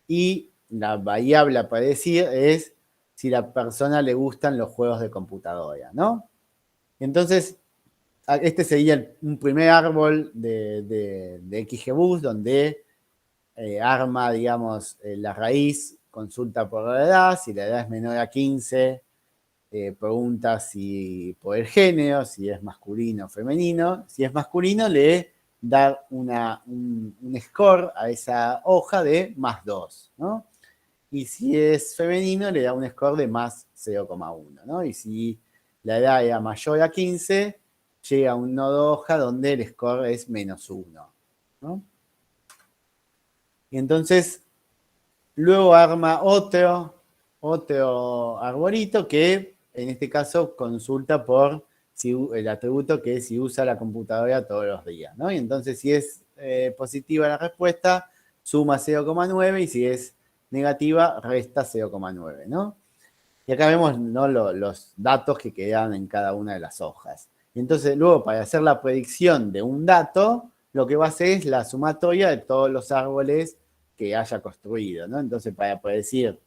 y la variable a predecir es si a la persona le gustan los juegos de computadora, ¿no? Entonces, este sería un primer árbol de XGBoost donde arma, digamos, la raíz, consulta por la edad, si la edad es menor a 15, pregunta si por el género, si es masculino o femenino. Si es masculino, le da un score a esa hoja de +2, ¿no? Y si es femenino, le da un score de +0,1, ¿no? Y si la edad era mayor a 15, llega a un nodo hoja donde el score es -1, ¿no? Y entonces, luego arma otro arbolito que, en este caso, consulta por el atributo que es si usa la computadora todos los días, ¿no? Y entonces, si es positiva la respuesta, suma 0,9 y si es negativa, resta 0,9, ¿no? Y acá vemos, ¿no?, los datos que quedan en cada una de las hojas. Y entonces, luego, para hacer la predicción de un dato, lo que va a hacer es la sumatoria de todos los árboles que haya construido, ¿no? Entonces, para poder decir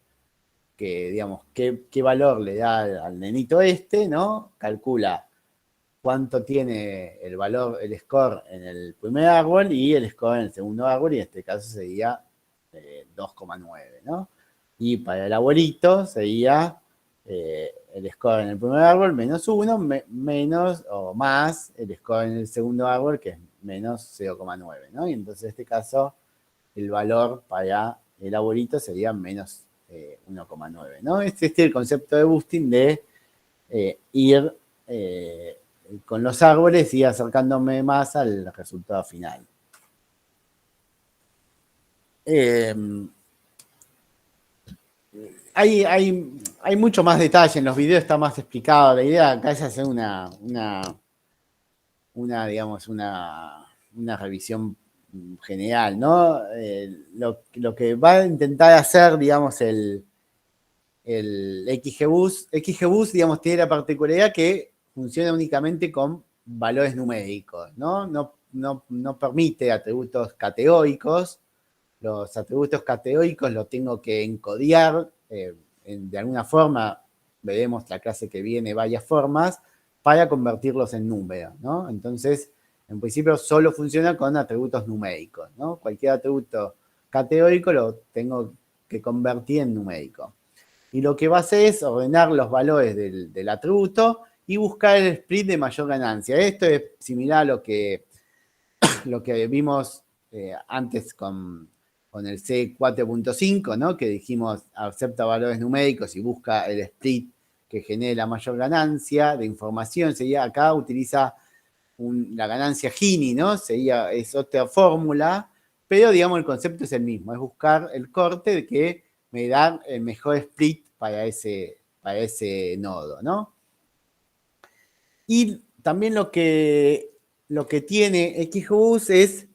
que, digamos, qué valor le da al nenito ¿no? Calcula cuánto tiene el valor, el score en el primer árbol y el score en el segundo árbol, y en este caso sería 2,9, ¿no? Y para el abuelito sería el score en el primer árbol menos 1, menos o más el score en el segundo árbol, que es menos 0,9, ¿no? Y entonces en este caso el valor para el abuelito sería menos 1,9, ¿no? Este es el concepto de boosting de ir con los árboles y acercándome más al resultado final. Hay mucho más detalle, en los videos está más explicado. La idea acá es hacer digamos, una revisión general, ¿no? Lo que va a intentar hacer, digamos, el XGBoost, digamos, tiene la particularidad que funciona únicamente con valores numéricos, ¿no? No permite atributos categóricos. Los atributos categóricos los tengo que encodiar de alguna forma, veremos la clase que viene varias formas, para convertirlos en números, ¿no? Entonces, en principio solo funciona con atributos numéricos, ¿no? Cualquier atributo categórico lo tengo que convertir en numérico. Y lo que va a hacer es ordenar los valores del atributo y buscar el split de mayor ganancia. Esto es similar a lo que vimos antes con el C4.5, ¿no? Que dijimos acepta valores numéricos y busca el split que genere la mayor ganancia de información. Sería acá utiliza la ganancia Gini, ¿no? Es otra fórmula, pero digamos el concepto es el mismo, es buscar el corte que me da el mejor split para ese nodo, ¿no? Y también lo que tiene XGBoost es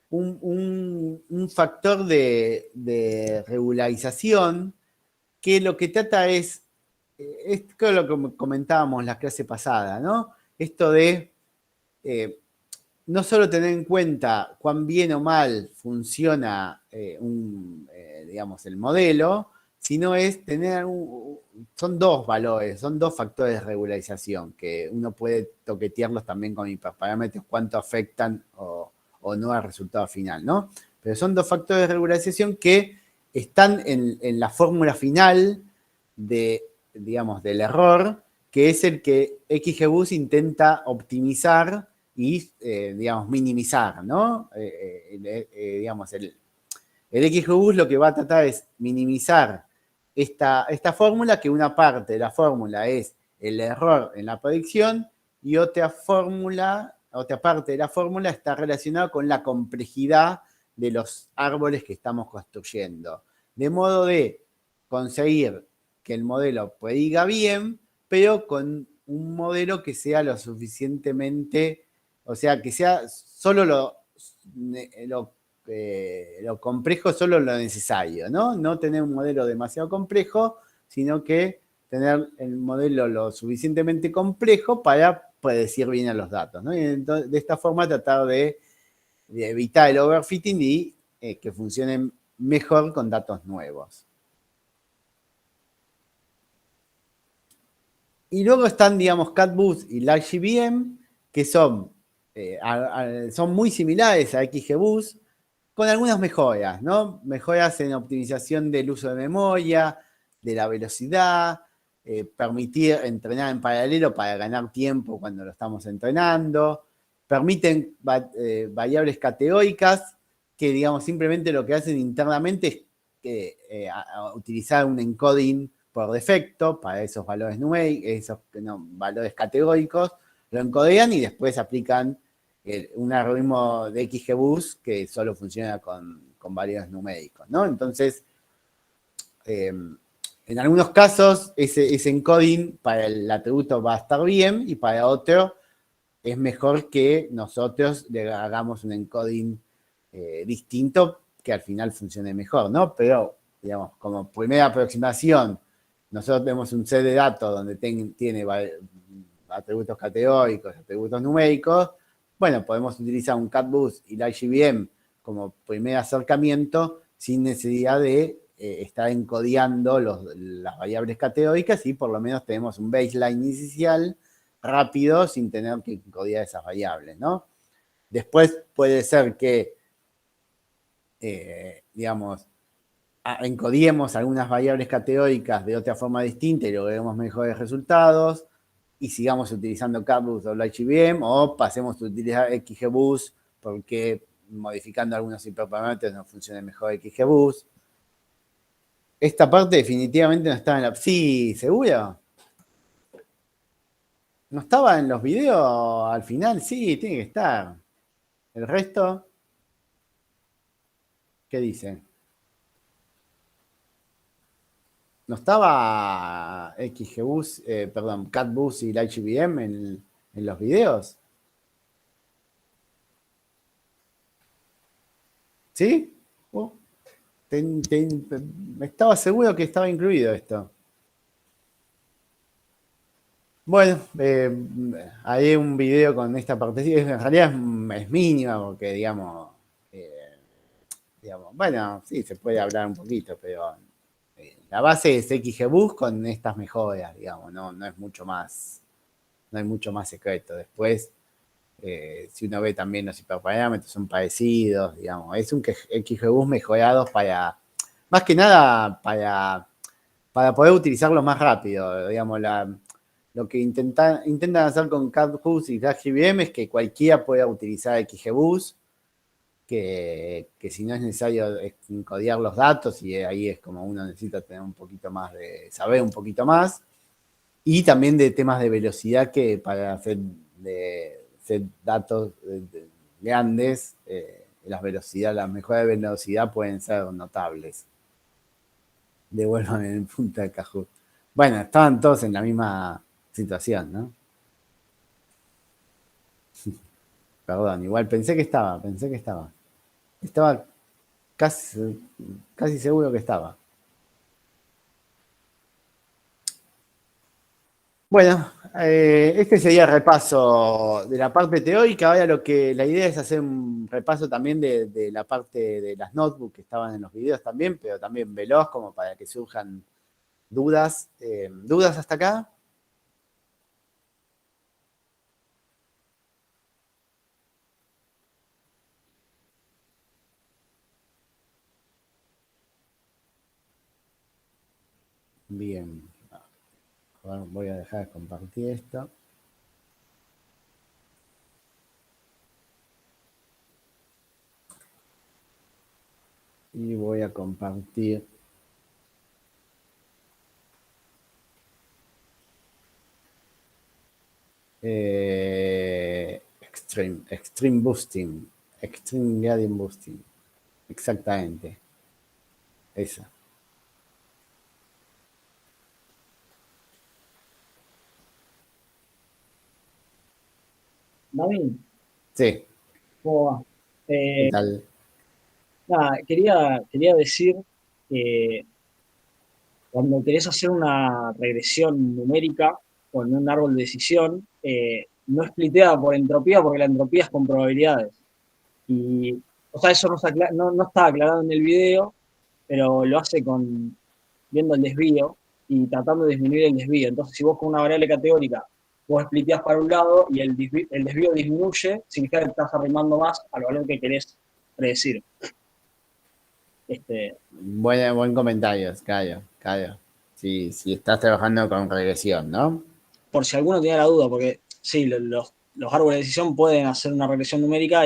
un factor de regularización que lo que trata es lo que comentábamos en la clase pasada, ¿no? Esto de no solo tener en cuenta cuán bien o mal funciona digamos, el modelo, sino es tener son dos valores, son dos factores de regularización que uno puede toquetearlos también con hiperparámetros, cuánto afectan o no al resultado final, ¿no? Pero son dos factores de regularización que están en la fórmula final digamos, del error, que es el que XGBoost intenta optimizar y, digamos, minimizar, ¿no? Digamos, el XGBoost lo que va a tratar es minimizar esta fórmula, que una parte de la fórmula es el error en la predicción y otra parte de la fórmula está relacionada con la complejidad de los árboles que estamos construyendo. De modo de conseguir que el modelo prediga bien, pero con un modelo que sea lo suficientemente, o sea, que sea solo lo complejo, solo lo necesario, ¿no? No tener un modelo demasiado complejo, sino que tener el modelo lo suficientemente complejo para predecir bien a los datos, ¿no? Y entonces, de esta forma tratar de evitar el overfitting y que funcionen mejor con datos nuevos. Y luego están, digamos, CatBoost y LargeGBM, que son muy similares a XGBoost, con algunas mejoras, ¿no? Mejoras en optimización del uso de memoria, de la velocidad, permitir entrenar en paralelo para ganar tiempo cuando lo estamos entrenando, permiten variables categóricas que, digamos, simplemente lo que hacen internamente es utilizar un encoding por defecto para esos valores numéricos, valores categóricos, lo encodean y después aplican un algoritmo de XGBoost que solo funciona con valores numéricos, ¿no? Entonces, en algunos casos, ese encoding para el atributo va a estar bien y para otro es mejor que nosotros le hagamos un encoding distinto que al final funcione mejor, ¿no? Pero, digamos, como primera aproximación, nosotros tenemos un set de datos donde tiene atributos categóricos, atributos numéricos. bueno, podemos utilizar un CatBoost y la IGBM como primer acercamiento sin necesidad de estar encodiando las variables categóricas y por lo menos tenemos un baseline inicial rápido sin tener que encodiar esas variables, ¿no? Después puede ser que, digamos, encodiemos algunas variables categóricas de otra forma distinta y logremos mejores resultados y sigamos utilizando CatBoost o LightGBM o pasemos a utilizar XGBoost porque modificando algunos hiperparámetros nos funcione mejor XGBoost. Esta parte definitivamente no estaba en la... Sí, ¿seguro? ¿No estaba en los videos al final? Sí, tiene que estar. ¿El resto? ¿Qué dicen? ¿No estaba XGBoost, perdón, CatBoost y LightGBM en los videos? ¿Sí? Oh, estaba seguro que estaba incluido esto. Bueno, haré un video con esta partecita. En realidad es mínima porque, digamos, bueno, sí, se puede hablar un poquito, pero la base es XGBoost con estas mejoras, digamos, no es mucho más, no hay mucho más secreto. Después, si uno ve también los hiperparámetros son parecidos, digamos, es un XGBoost mejorado para, más que nada para poder utilizarlo más rápido, digamos, lo que intentan hacer con CatBoost y LightGBM es que cualquiera pueda utilizar XGBoost, que si no es necesario encodiar los datos y ahí es como uno necesita tener un poquito más de, saber un poquito más, y también de temas de velocidad que para hacer datos grandes, las mejoras de velocidad pueden ser notables. Devuelvan en el punto de Kahoot. Bueno, estaban todos en la misma situación, ¿no? Perdón, igual pensé que estaba. Estaba casi seguro que estaba. Bueno, este sería el repaso de la parte teórica. Ahora la idea es hacer un repaso también de la parte de las notebooks que estaban en los videos también, pero también veloz como para que surjan dudas. ¿Dudas hasta acá? Bien. Voy a dejar de compartir esto. Y voy a compartir Extreme Boosting, Extreme Gradient Boosting. Exactamente. Esa. Mami, Sí. ¿cómo va? ¿Qué tal? Nada, quería decir que cuando querés hacer una regresión numérica con un árbol de decisión, no splitea por entropía porque la entropía es con probabilidades. Y, o sea, eso no está aclarado en el video, pero lo hace viendo el desvío y tratando de disminuir el desvío. Entonces, si vos con una variable categórica vos spliteás para un lado y el desvío disminuye, significa que estás arrimando más al valor que querés predecir. Buen comentario, Cayo. Si estás trabajando con regresión, ¿no? Por si alguno tenía la duda, porque sí, los árboles de decisión pueden hacer una regresión numérica,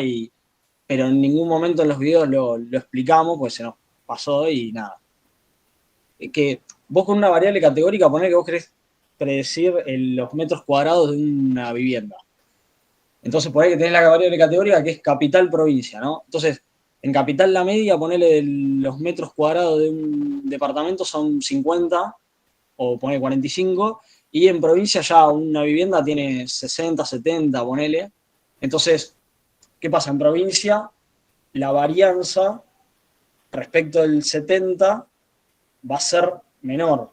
pero en ningún momento en los videos lo explicamos, pues se nos pasó y nada. Que vos con una variable categórica ponés que vos querés predecir los metros cuadrados de una vivienda. Entonces por ahí que tenés la variable categórica que es capital provincia, ¿no? Entonces, en capital la media, ponele los metros cuadrados de un departamento son 50 o ponele 45, y en provincia ya una vivienda tiene 60, 70, ponele. Entonces, ¿qué pasa? En provincia, la varianza respecto del 70 va a ser menor,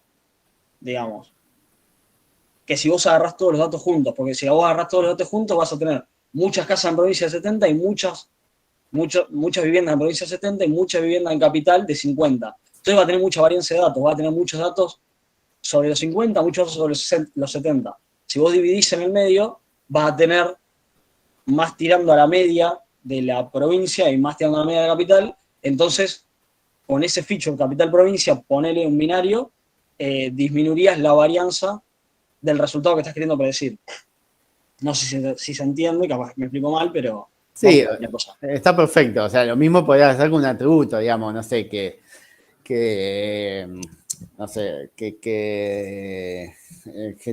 digamos, que si vos agarrás todos los datos juntos, porque si vos agarrás todos los datos juntos vas a tener muchas casas en provincia de 70 y muchas viviendas en provincia de 70 y muchas viviendas en capital de 50. Entonces va a tener mucha varianza de datos, va a tener muchos datos sobre los 50, muchos sobre los 70. Si vos dividís en el medio, vas a tener más tirando a la media de la provincia y más tirando a la media de la capital. Entonces, con ese feature capital-provincia, ponele un binario, disminuirías la varianza del resultado que estás queriendo predecir. No sé si se entiende, capaz me explico mal, pero Sí, la cosa. está perfecto. O sea, lo mismo podría hacer con un atributo, digamos, no sé, no sé, que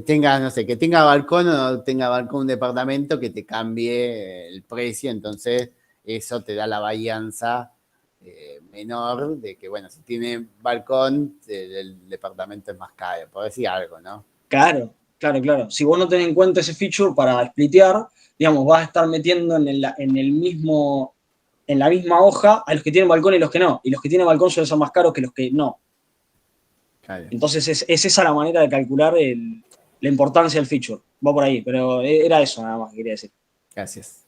tenga, no sé, que tenga balcón o no tenga balcón un departamento que te cambie el precio, entonces eso te da la varianza menor de que, bueno, si tiene balcón, el departamento es más caro, por decir algo, ¿no? Claro. Si vos no tenés en cuenta ese feature para splitear, digamos, vas a estar metiendo en la misma hoja a los que tienen balcón y los que no. Y los que tienen balcón suelen ser más caros que los que no. Claro. Entonces es esa la manera de calcular la importancia del feature. Va por ahí, pero era eso nada más que quería decir. Gracias.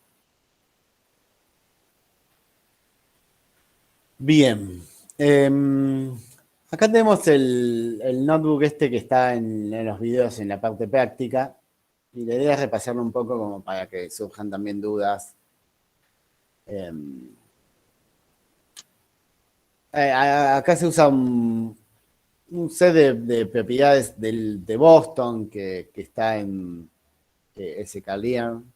Bien. Acá tenemos el notebook este que está en los videos en la parte práctica. Y la idea es repasarlo un poco como para que surjan también dudas. Acá se usa un set de propiedades de Boston que está en sklearn.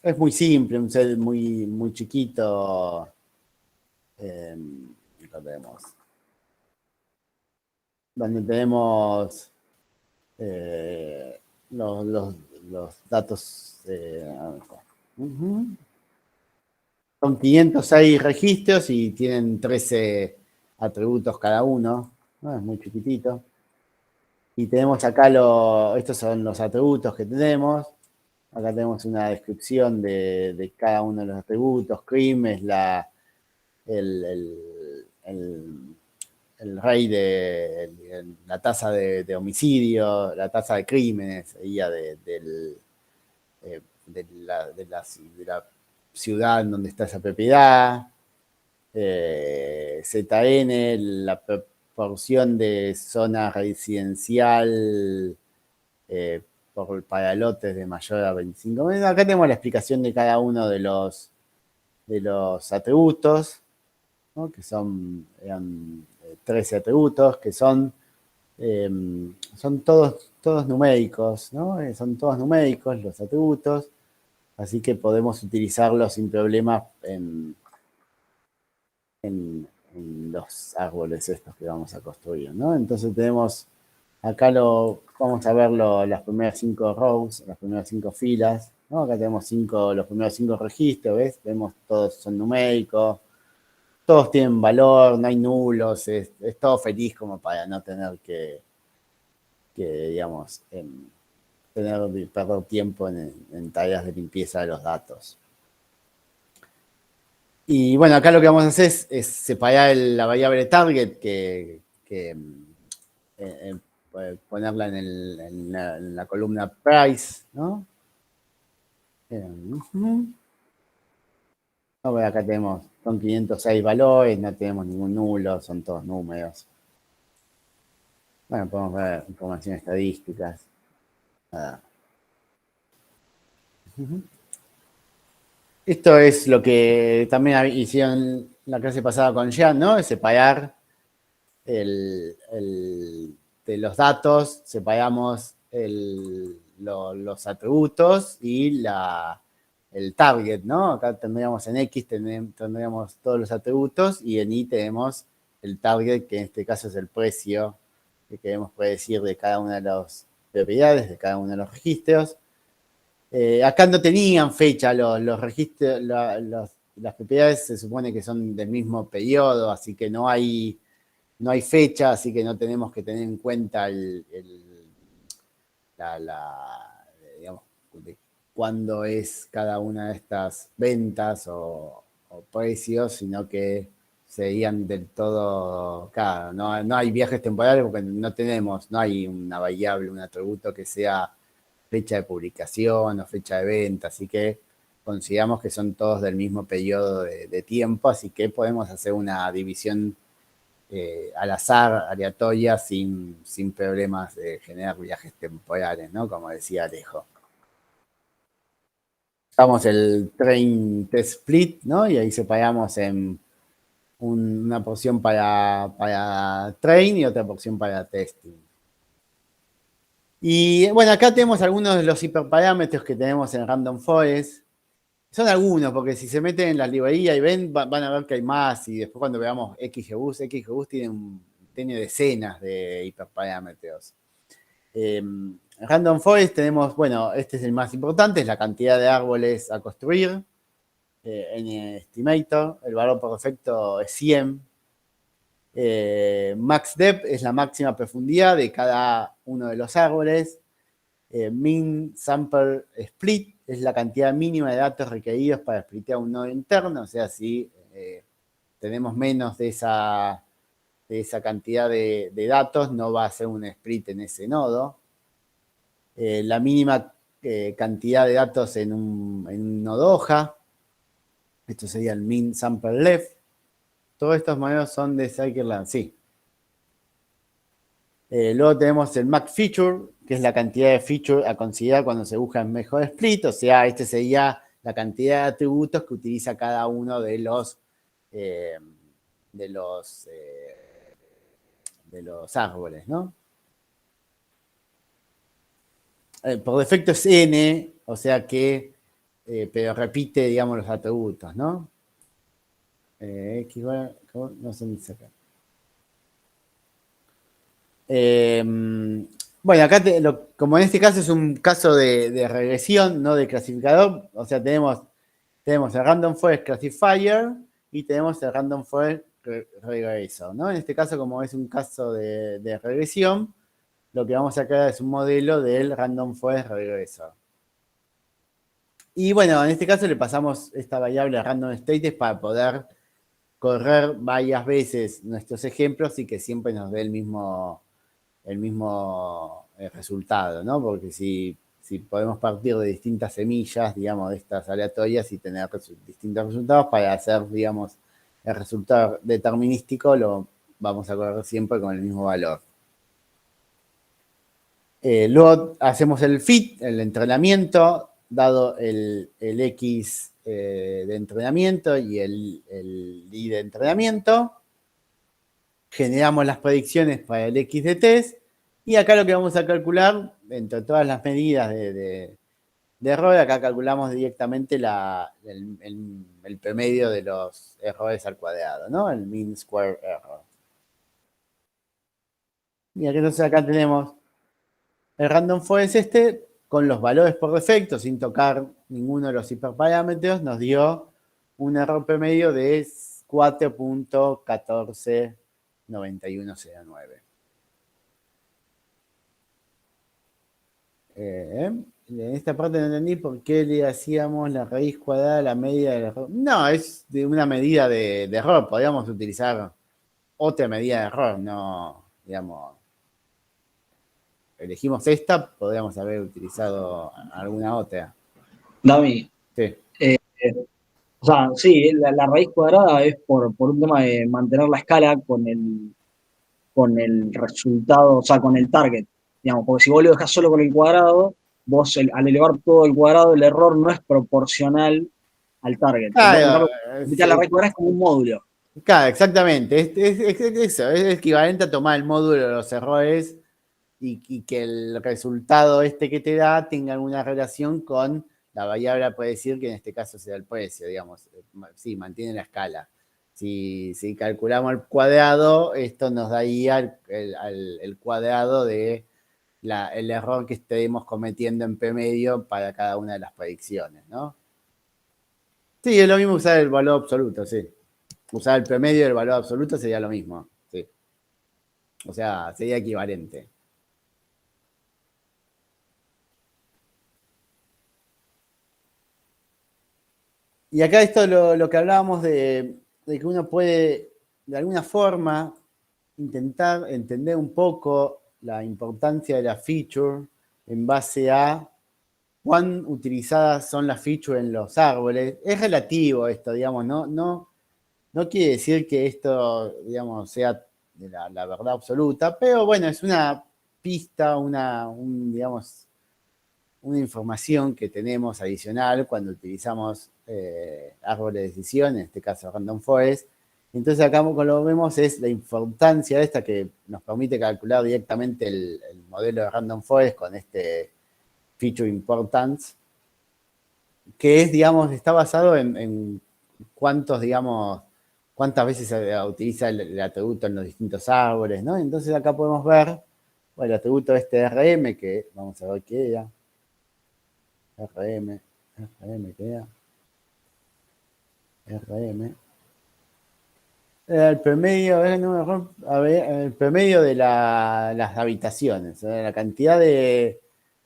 Es muy simple, un set muy, muy chiquito. Lo tenemos. Donde tenemos los datos. Son 506 registros y tienen 13 atributos cada uno. ¿No? Es muy chiquitito. Y tenemos acá, estos son los atributos que tenemos. Acá tenemos una descripción de cada uno de los atributos. Cream es el rey de la tasa de homicidio, la tasa de crímenes, sería de la ciudad en donde está esa propiedad. ZN, la proporción de zona residencial para lotes de mayor a 25 metros. Acá tenemos la explicación de cada uno de los atributos, ¿no? Que eran 13 atributos, que son todos numéricos, ¿no? Son todos numéricos los atributos, así que podemos utilizarlos sin problema en los árboles estos que vamos a construir, ¿no? Entonces tenemos, acá vamos a ver las primeras 5 rows, las primeras 5 filas, ¿no? Acá tenemos los primeros 5 registros, ¿ves? Vemos todos son numéricos, todos tienen valor, no hay nulos, es todo feliz como para no tener que digamos, perder tiempo en tareas de limpieza de los datos. Y bueno, acá lo que vamos a hacer es separar la variable target, ponerla en la columna price, ¿no? Acá son 506 valores, no tenemos ningún nulo, son todos números. Bueno, podemos ver información estadísticas. Esto es lo que también hicieron la clase pasada con Jean, ¿no? Es separar de los datos, separamos los atributos y el target, ¿no? Acá tendríamos en X, tendríamos todos los atributos y en Y tenemos el target, que en este caso es el precio que queremos predecir de cada una de las propiedades, de cada uno de los registros. Acá no tenían fecha los registros, las propiedades se supone que son del mismo periodo, así que no hay fecha, así que no tenemos que tener en cuenta digamos, de cuándo es cada una de estas ventas o precios, sino que serían del todo, claro, no hay viajes temporales porque no hay una variable, un atributo que sea fecha de publicación o fecha de venta, así que consideramos que son todos del mismo periodo de tiempo, así que podemos hacer una división al azar, aleatoria, sin problemas de generar viajes temporales, ¿no? Como decía Alejo. Usamos el train test split, ¿no? Y ahí separamos en una porción para train y otra porción para testing. Y bueno, acá tenemos algunos de los hiperparámetros que tenemos en Random Forest. Son algunos, porque si se meten en las librerías y ven, van a ver que hay más. Y después cuando veamos XGBoost tiene decenas de hiperparámetros. Random Forest tenemos, bueno, este es el más importante, es la cantidad de árboles a construir en Estimator. El valor por defecto es 100. Max Depth es la máxima profundidad de cada uno de los árboles. Min Sample Split es la cantidad mínima de datos requeridos para splitear un nodo interno, o sea, si tenemos menos de esa cantidad de datos, no va a ser un split en ese nodo. La mínima cantidad de datos en un nodo hoja, esto sería el Min Sample Left. Todos estos modelos son de Scikit-Learn, sí. Luego tenemos el max feature, que es la cantidad de feature a considerar cuando se busca el mejor split, o sea, este sería la cantidad de atributos que utiliza cada uno de los árboles, ¿no? Por defecto es n, o sea que, pero repite, digamos, los atributos, ¿no? No sé dónde sacar. Bueno, acá, como en este caso es un caso de regresión, no de clasificador, o sea, tenemos el Random Forest Classifier y tenemos el Random Forest Regressor, ¿no? En este caso, como es un caso de regresión, lo que vamos a crear es un modelo del Random Forest Regressor. Y bueno, en este caso le pasamos esta variable Random States para poder correr varias veces nuestros ejemplos y que siempre nos dé el mismo resultado, ¿no? Porque si podemos partir de distintas semillas, digamos, de estas aleatorias y tener distintos resultados para hacer, digamos, el resultado determinístico, lo vamos a correr siempre con el mismo valor. Luego hacemos el fit, el entrenamiento, dado el X de entrenamiento y el Y de entrenamiento. Generamos las predicciones para el X de test. Y acá lo que vamos a calcular, entre todas las medidas de error, acá calculamos directamente el promedio de los errores al cuadrado, ¿no? El mean square error. Y aquí entonces acá tenemos el random forest con los valores por defecto, sin tocar ninguno de los hiperparámetros, nos dio un error promedio de 4.149109. En esta parte no entendí por qué le hacíamos la raíz cuadrada a la medida del error. No, es de una medida de error. Podríamos utilizar otra medida de error, no, digamos. Elegimos esta, podríamos haber utilizado alguna otra. Dami. Sí. O sea, sí, la raíz cuadrada es por un tema de mantener la escala con el resultado, o sea, con el target. Digamos, porque si vos lo dejás solo con el cuadrado, vos al elevar todo el cuadrado, el error no es proporcional al target. Claro, la raíz cuadrada es como un módulo. Claro, exactamente. Es equivalente a tomar el módulo de los errores y que el resultado que te da tenga alguna relación con la variable, puede decir que en este caso sea el precio, digamos. Sí, mantiene la escala. Si calculamos el cuadrado, esto nos daría el cuadrado de el error que estemos cometiendo en promedio para cada una de las predicciones, ¿no? Sí, es lo mismo usar el valor absoluto, sí. Usar el promedio del valor absoluto sería lo mismo, sí. O sea, sería equivalente. Y acá esto lo que hablábamos de que uno puede, de alguna forma, intentar entender un poco la importancia de la feature en base a cuán utilizadas son las features en los árboles. Es relativo esto, digamos, no quiere decir que esto, digamos, sea de la verdad absoluta, pero bueno, es una pista, digamos, una información que tenemos adicional cuando utilizamos árboles de decisión, en este caso Random Forest. Entonces acá lo que vemos es la importancia de esta que nos permite calcular directamente el modelo de Random Forest con este feature importance, que es, digamos, está basado en cuántas veces se utiliza el atributo en los distintos árboles, ¿no? Entonces acá podemos ver, bueno, el atributo este RM, que vamos a ver qué era. RM, ¿qué era? RM. El promedio, el promedio de las habitaciones, la cantidad de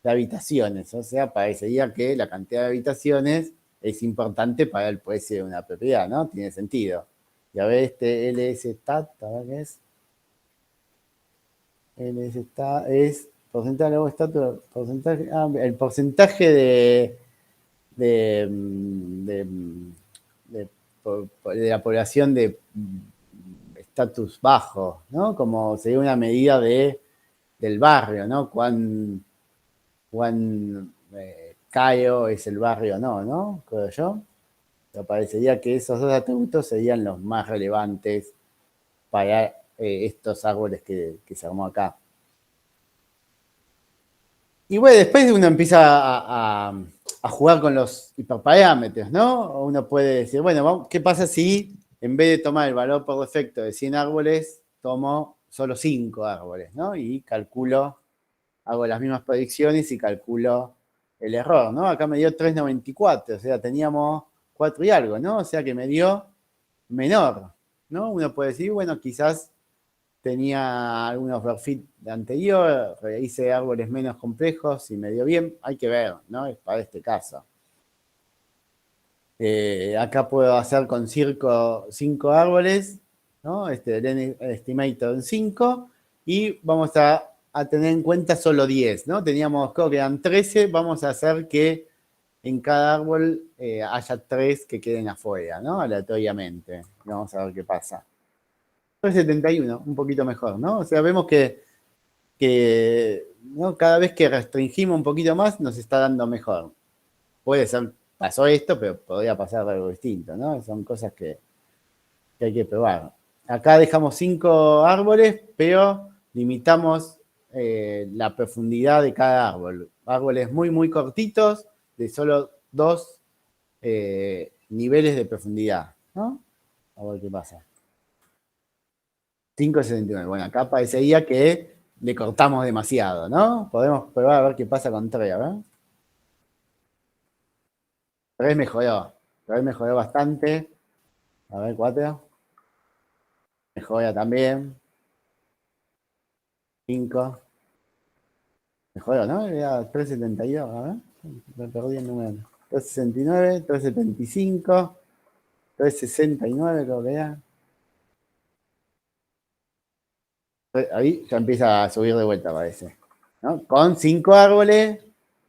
habitaciones. O sea, parecería que la cantidad de habitaciones es importante para el precio de una propiedad, ¿no? Tiene sentido. Y a ver, este LSStat, a ver qué es. LSStat es porcentaje de estatus, porcentaje, el porcentaje de la población de estatus bajo, ¿no? Como sería una medida del barrio, ¿no? Cuán cayo es el barrio o no, ¿no? Creo yo. Me parecería que esos dos atributos serían los más relevantes para estos árboles que se armó acá. Y bueno, después uno empieza a jugar con los hiperparámetros, ¿no? Uno puede decir, bueno, ¿qué pasa si en vez de tomar el valor por defecto de 100 árboles, tomo solo 5 árboles, ¿no? Y calculo, hago las mismas predicciones y calculo el error, ¿no? Acá me dio 3,94, o sea, teníamos 4 y algo, ¿no? O sea que me dio menor, ¿no? Uno puede decir, bueno, quizás tenía algunos overfit de anterior, hice árboles menos complejos y me dio bien, hay que ver, ¿no? Es para este caso. Acá puedo hacer con 5 árboles, ¿no? El estimator en 5, y vamos a tener en cuenta solo 10, ¿no? Teníamos, creo que eran 13, vamos a hacer que en cada árbol haya 3 que queden afuera, ¿no? Aleatoriamente. Vamos a ver qué pasa. 371, un poquito mejor, ¿no? O sea, vemos que ¿no? Cada vez que restringimos un poquito más, nos está dando mejor. Puede ser, pasó esto, pero podría pasar algo distinto, ¿no? Son cosas que hay que probar. Acá dejamos 5 árboles, pero limitamos la profundidad de cada árbol. Árboles muy, muy cortitos, de solo 2 niveles de profundidad, ¿no? A ver qué pasa. 5,79. Bueno, acá parecería que le cortamos demasiado, ¿no? Podemos probar a ver qué pasa con 3, ¿verdad? 3 mejoró. 3 mejoró bastante. A ver, 4. Mejora también. 5. Mejoró, ¿no? Era 3,72, a ver. Me perdí el número. 3,69, 3,75, 3,69 creo que era. Ahí ya empieza a subir de vuelta, parece, ¿no? Con 5 árboles,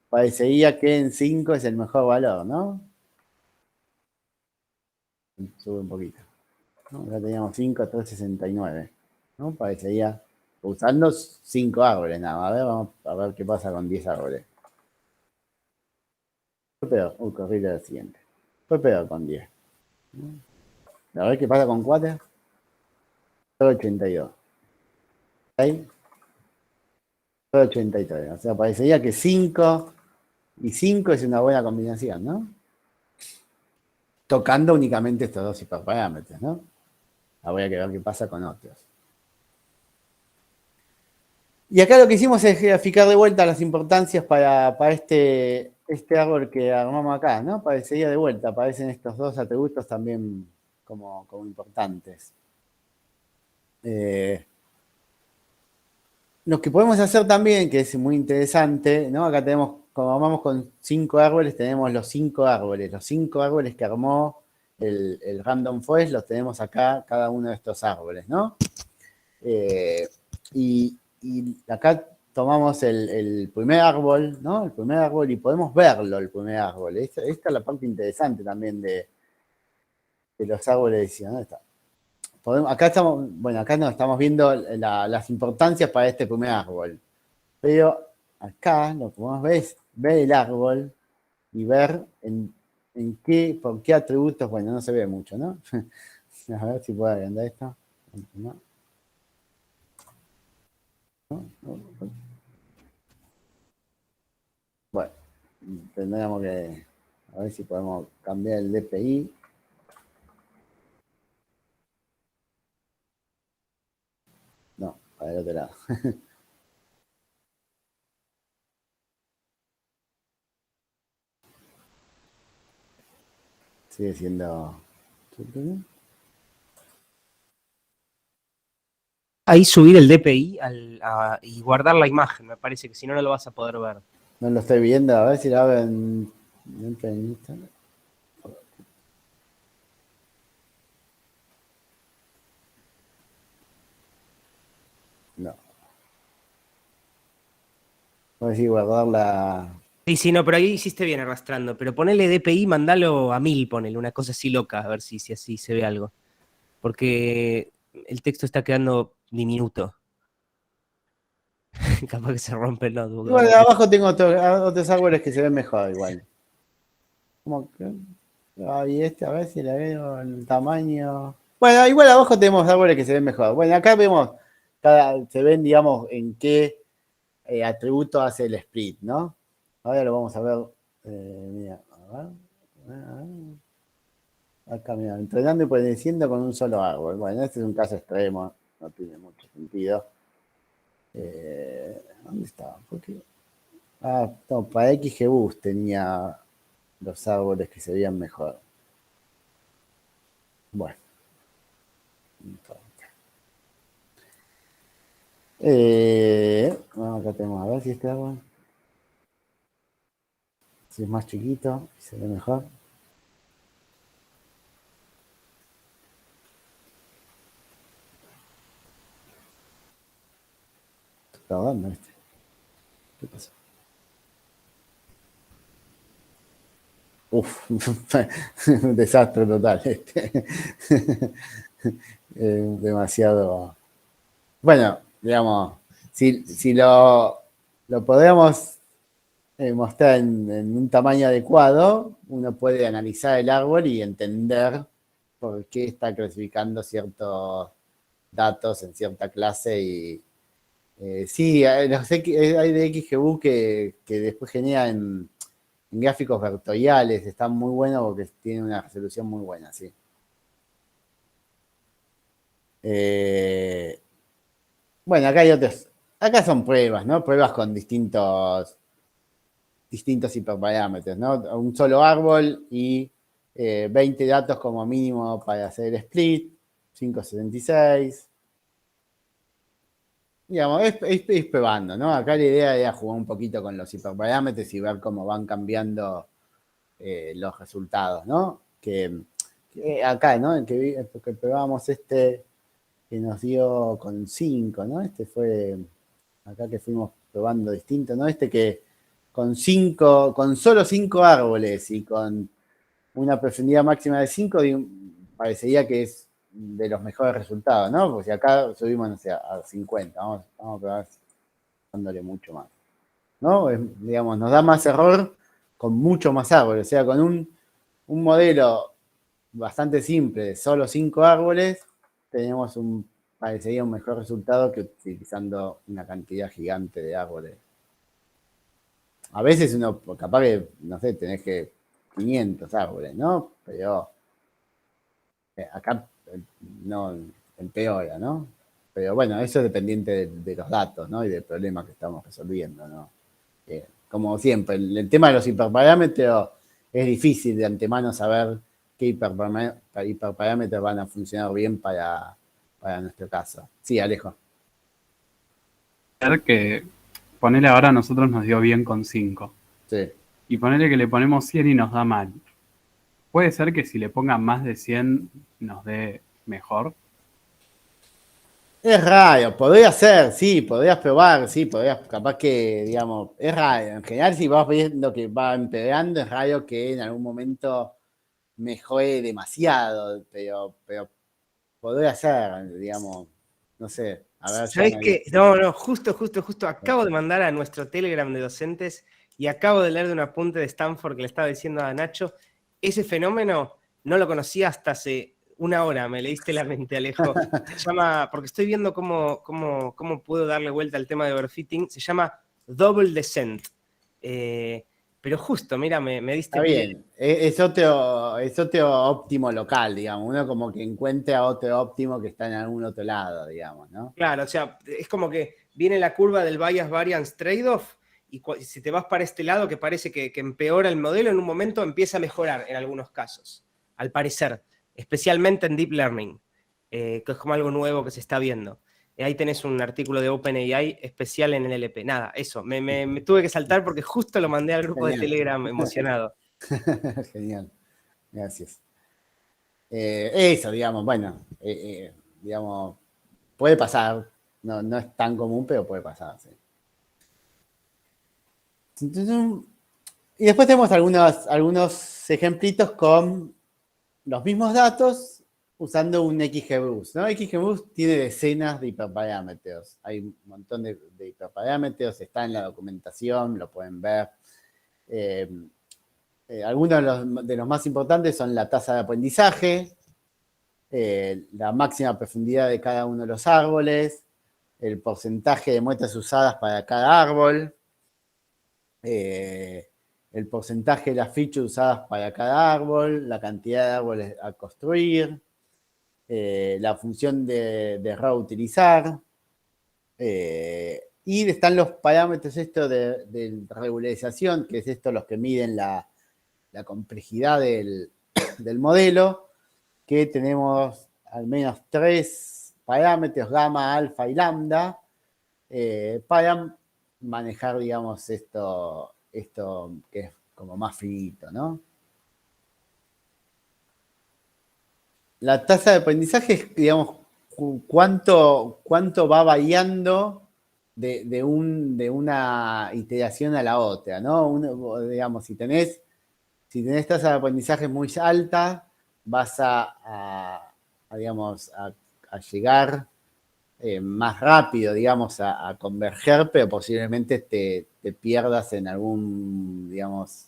parecería que en 5 es el mejor valor, ¿no? Sube un poquito, ¿no? Ya teníamos 5, 3,69, ¿no? Parecería, usando 5 árboles nada más. A ver, vamos a ver qué pasa con 10 árboles. Fue peor, corrí la siguiente. Fue peor con 10. A ver qué pasa con 4. 82. 6. 83. O sea, parecería que 5 y 5 es una buena combinación, ¿no? Tocando únicamente estos dos hiperparámetros, ¿no? Habría que ver qué pasa con otros. Y acá lo que hicimos es graficar de vuelta las importancias para este árbol que armamos acá, ¿no? Parecería de vuelta, aparecen estos dos atributos también como importantes. Lo que podemos hacer también, que es muy interesante, ¿no? Acá tenemos, como armamos con 5 árboles, tenemos los 5 árboles. Los 5 árboles que armó el Random Forest los tenemos acá, cada uno de estos árboles, ¿no? Y acá tomamos el primer árbol, ¿no? El primer árbol y podemos verlo, el primer árbol. Esta es la parte interesante también de los árboles de decisión. ¿Dónde está? Acá estamos, bueno, acá no estamos viendo las importancias para este primer árbol. Pero acá lo que podemos ver es ver el árbol y ver por qué atributos, bueno, no se ve mucho, ¿no? A ver si puedo agrandar esto. ¿No? Bueno, tendríamos que a ver si podemos cambiar el DPI. No, para el otro lado. Sigue siendo... Ahí subir el DPI y guardar la imagen, me parece que si no, no lo vas a poder ver. No lo estoy viendo, a ver si lo hago en Instagram. No. Voy a decir guardar la... Sí, no, pero ahí hiciste bien arrastrando. Pero ponele DPI, mandalo a 1000, ponele una cosa así loca, a ver si así se ve algo. Porque el texto está quedando diminuto. Capaz que se rompe el notebook. Igual abajo tengo otros árboles que se ven mejor igual. Como que... y a ver si le veo el tamaño. Bueno, igual abajo tenemos árboles que se ven mejor. Bueno, acá vemos, se ven, digamos, en qué atributo hace el split, ¿no? Ahora lo vamos a ver. Mira, a ver. Acá, mira, entrenando y prediciendo con un solo árbol. Bueno, este es un caso extremo, no tiene mucho sentido. ¿Dónde estaba? ¿Por qué? No, para XGBoost tenía los árboles que se veían mejor. Bueno. Acá tenemos, a ver si este árbol, si es más chiquito, se ve mejor. Está dando este. ¿Qué pasó? Uf, un desastre total este. Demasiado. Bueno, digamos, si lo podemos mostrar en un tamaño adecuado, uno puede analizar el árbol y entender por qué está clasificando ciertos datos en cierta clase y sí, hay de XGBoost que después generan en gráficos vectoriales, están muy buenos porque tienen una resolución muy buena, sí. Bueno, acá hay otros. Acá son pruebas, ¿no? Pruebas con distintos hiperparámetros, ¿no? Un solo árbol y 20 datos como mínimo para hacer el split, 576. Digamos, es probando, ¿no? Acá la idea era jugar un poquito con los hiperparámetros y ver cómo van cambiando los resultados, ¿no? Que acá, ¿no? Que probamos que nos dio con 5, ¿no? Este fue acá que fuimos probando distinto, ¿no? Que con solo 5 árboles y con una profundidad máxima de 5, parecería que es de los mejores resultados, ¿no? Porque si acá subimos, no sé, a 50, vamos a probar dándole mucho más, ¿no? Digamos, nos da más error con mucho más árboles, o sea, con un modelo bastante simple de solo 5 árboles, tenemos parecería un mejor resultado que utilizando una cantidad gigante de árboles. A veces uno, capaz que, no sé, tenés que 500 árboles, ¿no? Pero acá no empeora, ¿no? Pero bueno, eso es dependiente de los datos, ¿no? Y del problema que estamos resolviendo, ¿no? Como siempre, el tema de los hiperparámetros es difícil de antemano saber qué hiperparámetros van a funcionar bien para nuestro caso. Sí, Alejo. Que ponele ahora a nosotros nos dio bien con 5. Sí. Y ponele que le ponemos 100 y nos da mal. ¿Puede ser que si le pongan más de 100 nos dé mejor? Es raro, podría ser, sí, podrías probar, sí, podrías, capaz que, digamos, es raro. En general, si vas viendo que va empeorando, es raro que en algún momento mejore demasiado, pero podría ser, digamos, no sé, a ver, ya ¿Sabés qué? No, justo. Acabo de mandar a nuestro Telegram de docentes y acabo de leer de un apunte de Stanford que le estaba diciendo a Nacho, ese fenómeno no lo conocía hasta hace una hora, me leíste la mente, Alejo. Se llama, porque estoy viendo cómo puedo darle vuelta al tema de overfitting, se llama double descent. Pero justo, mira, me diste Está pie. bien, es otro óptimo local, digamos, uno como que encuentre a otro óptimo que está en algún otro lado, digamos, ¿no? Claro, o sea, es como que viene la curva del bias variance trade-off y si te vas para este lado que parece que empeora el modelo, en un momento empieza a mejorar en algunos casos, al parecer, especialmente en deep learning, que es como algo nuevo que se está viendo. Ahí tenés un artículo de OpenAI especial en el LP. Nada, eso, me tuve que saltar porque justo lo mandé al grupo de Genial. Telegram emocionado. Genial, gracias. Eso, digamos, bueno, digamos, puede pasar, no es tan común, pero puede pasar, sí. Y después tenemos algunos ejemplitos con los mismos datos usando un XGBoost, ¿no? XGBoost tiene decenas de hiperparámetros. Hay un montón de hiperparámetros, está en la documentación, lo pueden ver. Algunos de los más importantes son la tasa de aprendizaje, la máxima profundidad de cada uno de los árboles, el porcentaje de muestras usadas para cada árbol, el porcentaje de las features usadas para cada árbol, la cantidad de árboles a construir, la función de reutilizar, y están los parámetros estos de regularización, que es esto los que miden la complejidad del modelo, que tenemos al menos 3 parámetros, gamma, alfa y lambda, para manejar, digamos, esto que es como más finito, ¿no? La tasa de aprendizaje es, digamos, cuánto va variando de una iteración a la otra, ¿no? Digamos, si tenés tasa de aprendizaje muy alta, vas digamos, a llegar más rápido, digamos, a converger, pero posiblemente te pierdas en algún, digamos,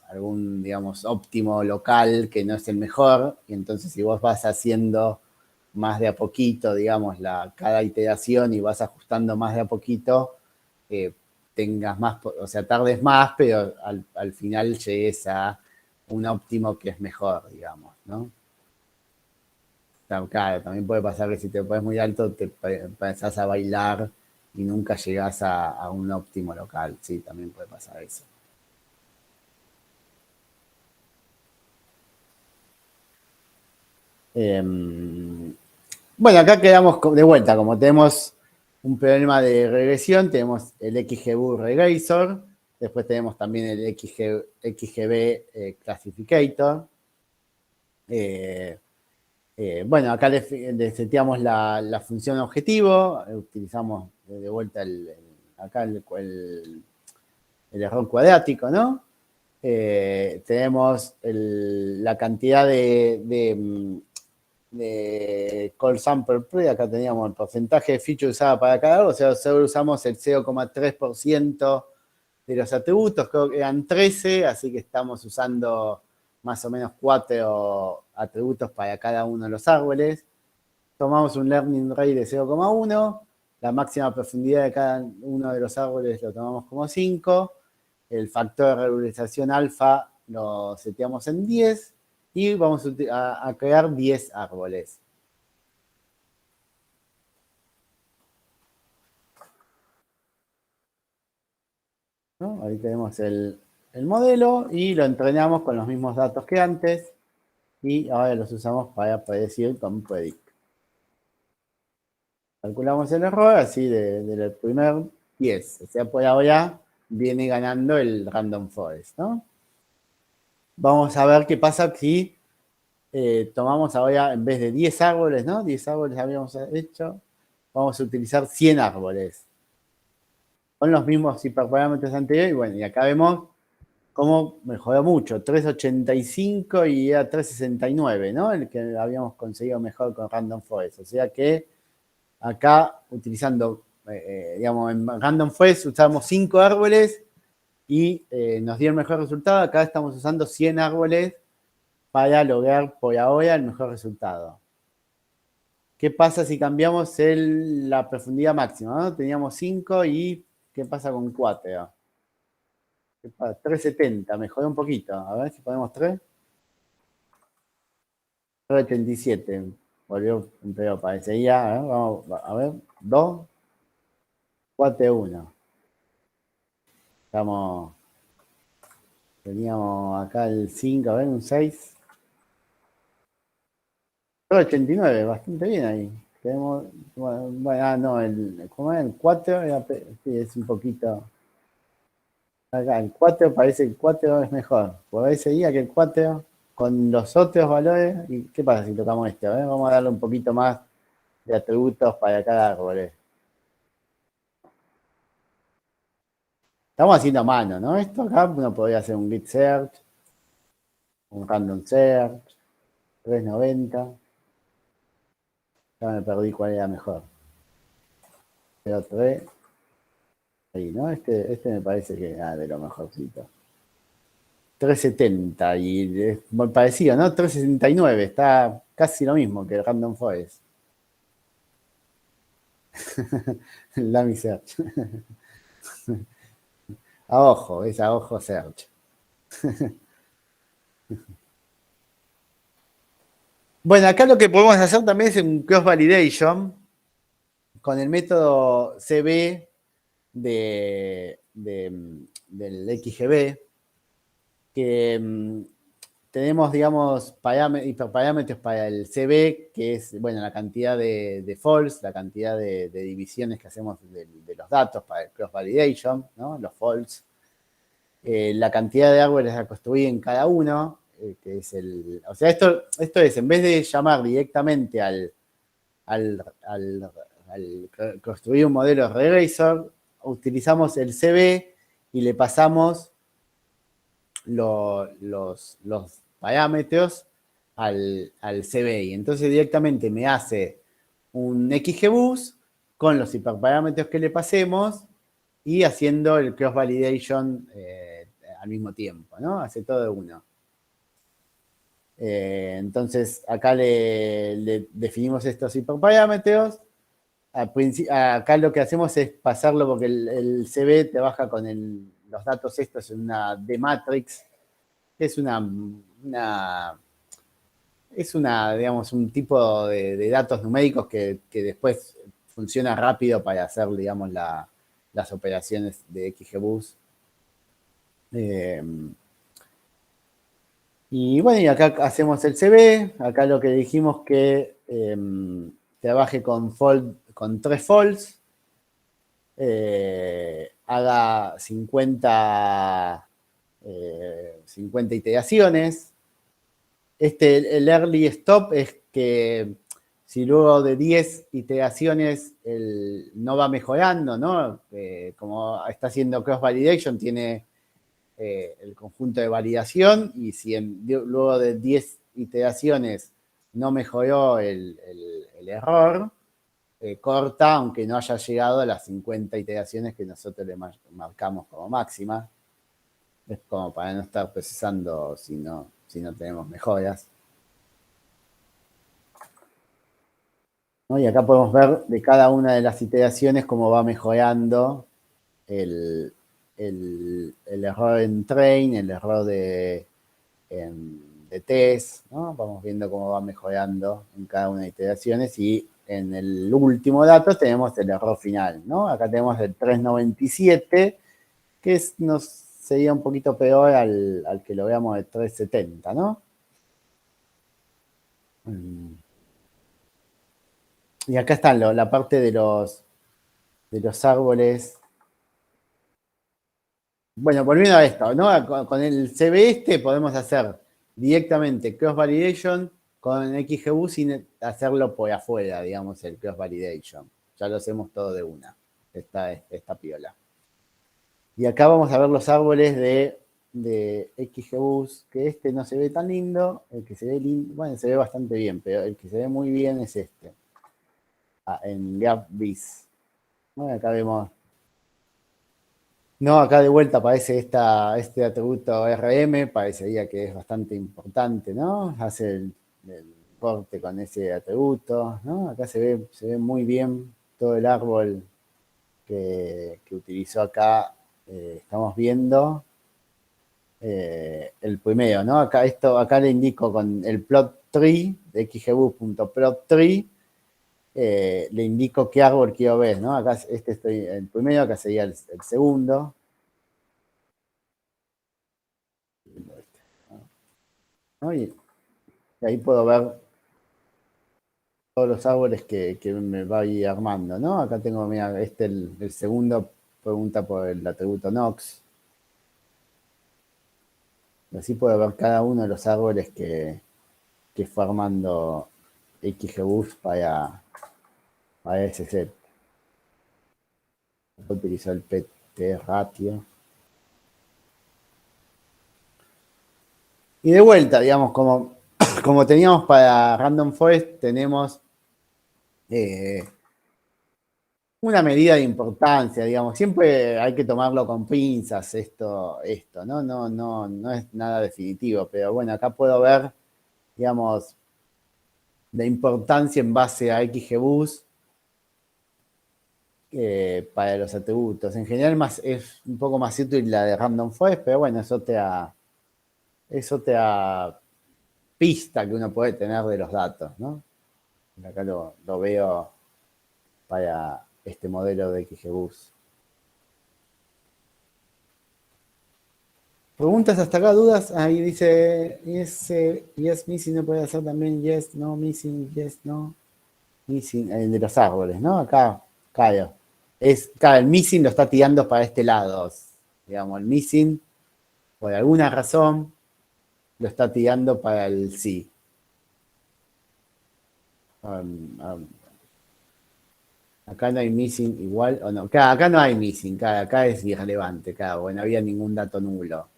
algún, digamos, óptimo local que no es el mejor, y entonces si vos vas haciendo más de a poquito, digamos, cada iteración y vas ajustando más de a poquito, tengas más, o sea, tardes más, pero al final llegues a un óptimo que es mejor, digamos, ¿no? Claro, también puede pasar que si te pones muy alto te empezás a bailar y nunca llegás a un óptimo local. Sí, también puede pasar eso. Bueno, acá quedamos de vuelta. Como tenemos un problema de regresión, tenemos el XGBoost Regressor, después tenemos también el XGB Classificator. Bueno, acá le seteamos la función objetivo, utilizamos de vuelta acá el error cuadrático, ¿no? Tenemos la cantidad de call sample pre, acá teníamos el porcentaje de feature usada para cada uno, o sea, solo usamos el 0,3% de los atributos, creo que eran 13, así que estamos usando más o menos 4 atributos para cada uno de los árboles. Tomamos un learning rate de 0,1, la máxima profundidad de cada uno de los árboles lo tomamos como 5, el factor de regularización alfa lo seteamos en 10 y vamos a crear 10 árboles. ¿No? Ahí tenemos el modelo y lo entrenamos con los mismos datos que antes y ahora los usamos para predecir con predict. Calculamos el error así del primer 10, o sea, por ahora viene ganando el random forest, ¿no? Vamos a ver qué pasa si tomamos ahora, en vez de 10 árboles, ¿no? 10 árboles habíamos hecho, vamos a utilizar 100 árboles. Con los mismos hiperparámetros anteriores, y bueno, y acá vemos cómo mejoró mucho, 385 y era 369, ¿no? El que habíamos conseguido mejor con Random Forest. O sea que acá, utilizando, digamos, en Random Forest usamos 5 árboles y nos dio el mejor resultado. Acá estamos usando 100 árboles para lograr por ahora el mejor resultado. ¿Qué pasa si cambiamos la profundidad máxima? ¿No? Teníamos 5 y ¿qué pasa con 4? 370, mejoró un poquito. A ver si ponemos 3. 387. Volvió, empeoró, parecería. A ver, vamos a ver. 2, 4, 1. Estamos. Teníamos acá el 5, a ver, un 6. 89, bastante bien ahí. Tenemos, bueno, no, ¿cómo es? El 4 sí, es un poquito. Acá, el 4 parece que el 4 es mejor. Por ahí seguía que el 4 con los otros valores. ¿Y qué pasa si tocamos este? A ver, vamos a darle un poquito más de atributos para cada árbol. Estamos haciendo a mano, ¿no? Esto acá uno podría hacer un git search, un random search, 390. Ya me perdí cuál era mejor. 03. Ahí, ¿no? Este me parece que es de lo mejorcito. 370 y es muy parecido, ¿no? 369, está casi lo mismo que el Random Forest. Dummy Search. A ojo, es a ojo Search. Bueno, acá lo que podemos hacer también es un cross validation con el método CB del XGB, que tenemos, digamos, hiperparámetros para el CB, que es, bueno, la cantidad de false, la cantidad de divisiones que hacemos de los datos para el cross validation, ¿no? Los false. La cantidad de árboles a construir en cada uno, que es o sea, esto es, en vez de llamar directamente al construir un modelo regressor, utilizamos el CB y le pasamos los parámetros al CB. Y entonces directamente me hace un XGBoost con los hiperparámetros que le pasemos y haciendo el cross validation al mismo tiempo, ¿no? Hace todo de uno. Entonces acá le definimos estos hiperparámetros. Acá lo que hacemos es pasarlo porque el CB te baja con los datos estos en una D-matrix. Es digamos, un tipo de datos numéricos que después funciona rápido para hacer, digamos, las operaciones de XGBoost. Y bueno, y acá hacemos el CB. Acá lo que dijimos que trabaje con 3 false, haga 50 iteraciones. El early stop es que si luego de 10 iteraciones no va mejorando, ¿no? Como está haciendo cross validation, tiene el conjunto de validación, y si luego de 10 iteraciones no mejoró el error, corta, aunque no haya llegado a las 50 iteraciones que nosotros le marcamos como máxima. Es como para no estar procesando si no tenemos mejoras. ¿No? Y acá podemos ver de cada una de las iteraciones cómo va mejorando el error en train, el error de test, ¿no? Vamos viendo cómo va mejorando en cada una de las iteraciones, y en el último dato tenemos el error final, ¿no? Acá tenemos el 397, que sería un poquito peor al que lo veamos de 370, ¿no? Y acá está la parte de los árboles. Bueno, volviendo a esto, ¿no? Con el CB podemos hacer directamente cross validation con XGBoost sin hacerlo por afuera, digamos, el cross validation. Ya lo hacemos todo de una. Esta piola. Y acá vamos a ver los árboles de XGBoost, que este no se ve tan lindo. El que se ve lindo, bueno, se ve bastante bien, pero el que se ve muy bien es este. En GraphViz. Bueno, acá vemos. No, acá de vuelta aparece este atributo RM, parecería que es bastante importante, ¿no? Hace el corte con ese atributo, ¿no? Acá se ve muy bien todo el árbol que utilizó acá. Estamos viendo el primero, ¿no? Acá le indico con el plot tree de xgboost.plot tree, le indico qué árbol quiero ver, ¿no? Acá estoy el primero, acá sería el segundo. ¿No? Y ahí puedo ver todos los árboles que me va a ir armando, ¿no? Acá tengo, mira, el segundo pregunta por el atributo Nox. Así puedo ver cada uno de los árboles que fue armando XGBoost para ese set. Utilizó el PT ratio. Y de vuelta, digamos, como teníamos para Random Forest, tenemos una medida de importancia, digamos. Siempre hay que tomarlo con pinzas esto, ¿no? No es nada definitivo, pero bueno, acá puedo ver, digamos, la importancia en base a XGBoost para los atributos. En general es un poco más útil la de Random Forest, pero bueno, eso te da pista que uno puede tener de los datos, ¿no? Acá lo veo para este modelo de XGBoost. ¿Preguntas hasta acá? ¿Dudas? Ahí dice, yes, missing no puede hacer también yes, no, missing, yes, no. Missing, el de los árboles, ¿no? Acá, claro. Claro, el missing lo está tirando para este lado. Digamos, el missing, por alguna razón, lo está tirando para el sí. Acá no hay missing igual, o no. Acá no hay missing, acá es irrelevante, claro, bueno, no había ningún dato nulo.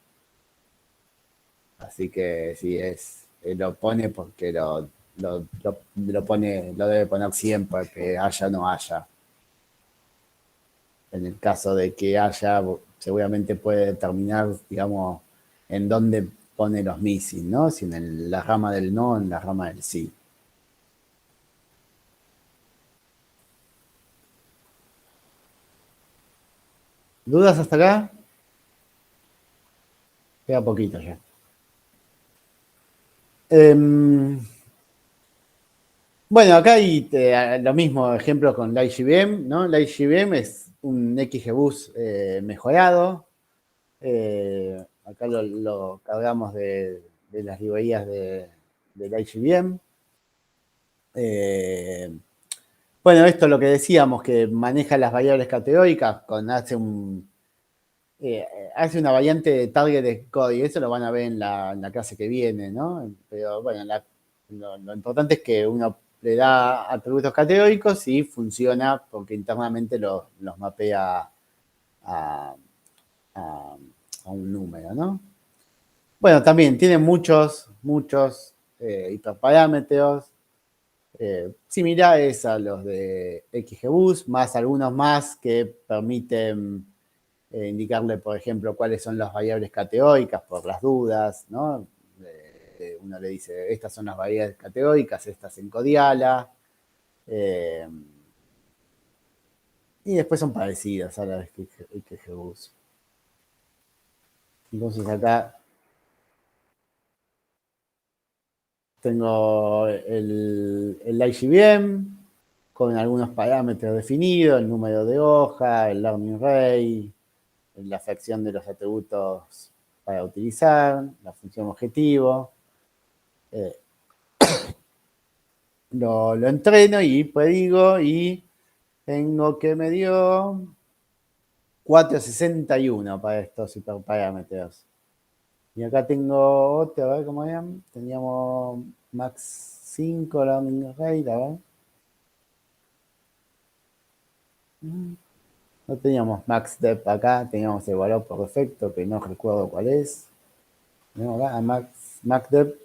Así que sí, lo pone porque lo pone, lo debe poner siempre, que haya o no haya. En el caso de que haya, seguramente puede determinar, digamos, en dónde pone los missing, ¿no? Si en la rama del no o en la rama del sí. ¿Dudas hasta acá? Queda poquito ya. Bueno, acá hay lo mismo ejemplo con LightGBM, ¿no? LightGBM es un XGBoost mejorado. Acá lo cargamos de las librerías de LightGBM. Bueno, esto es lo que decíamos, que maneja las variables categóricas, hace una variante de target code, y eso lo van a ver en la clase que viene, ¿no? Pero bueno, lo importante es que uno le da atributos categóricos y funciona porque internamente los mapea a un número, ¿no? Bueno, también tiene muchos hiperparámetros similares a los de XGBoost, más algunos más que permiten indicarle, por ejemplo, cuáles son las variables categóricas por las dudas, ¿no? Uno le dice, estas son las variables categóricas, estas en Codiala. Y después son parecidas a las de XGBoost. Entonces acá tengo el IGBM con algunos parámetros definidos, el número de hoja, el learning rate, la fracción de los atributos para utilizar, la función objetivo. Lo entreno y predigo y tengo que me dio 461 para estos hiperparámetros. Y acá tengo otro, a ver cómo eran. Teníamos Max 5 long rate, a ver. No teníamos max depth acá, teníamos el valor por defecto, que no recuerdo cuál es. Tenemos acá max depth.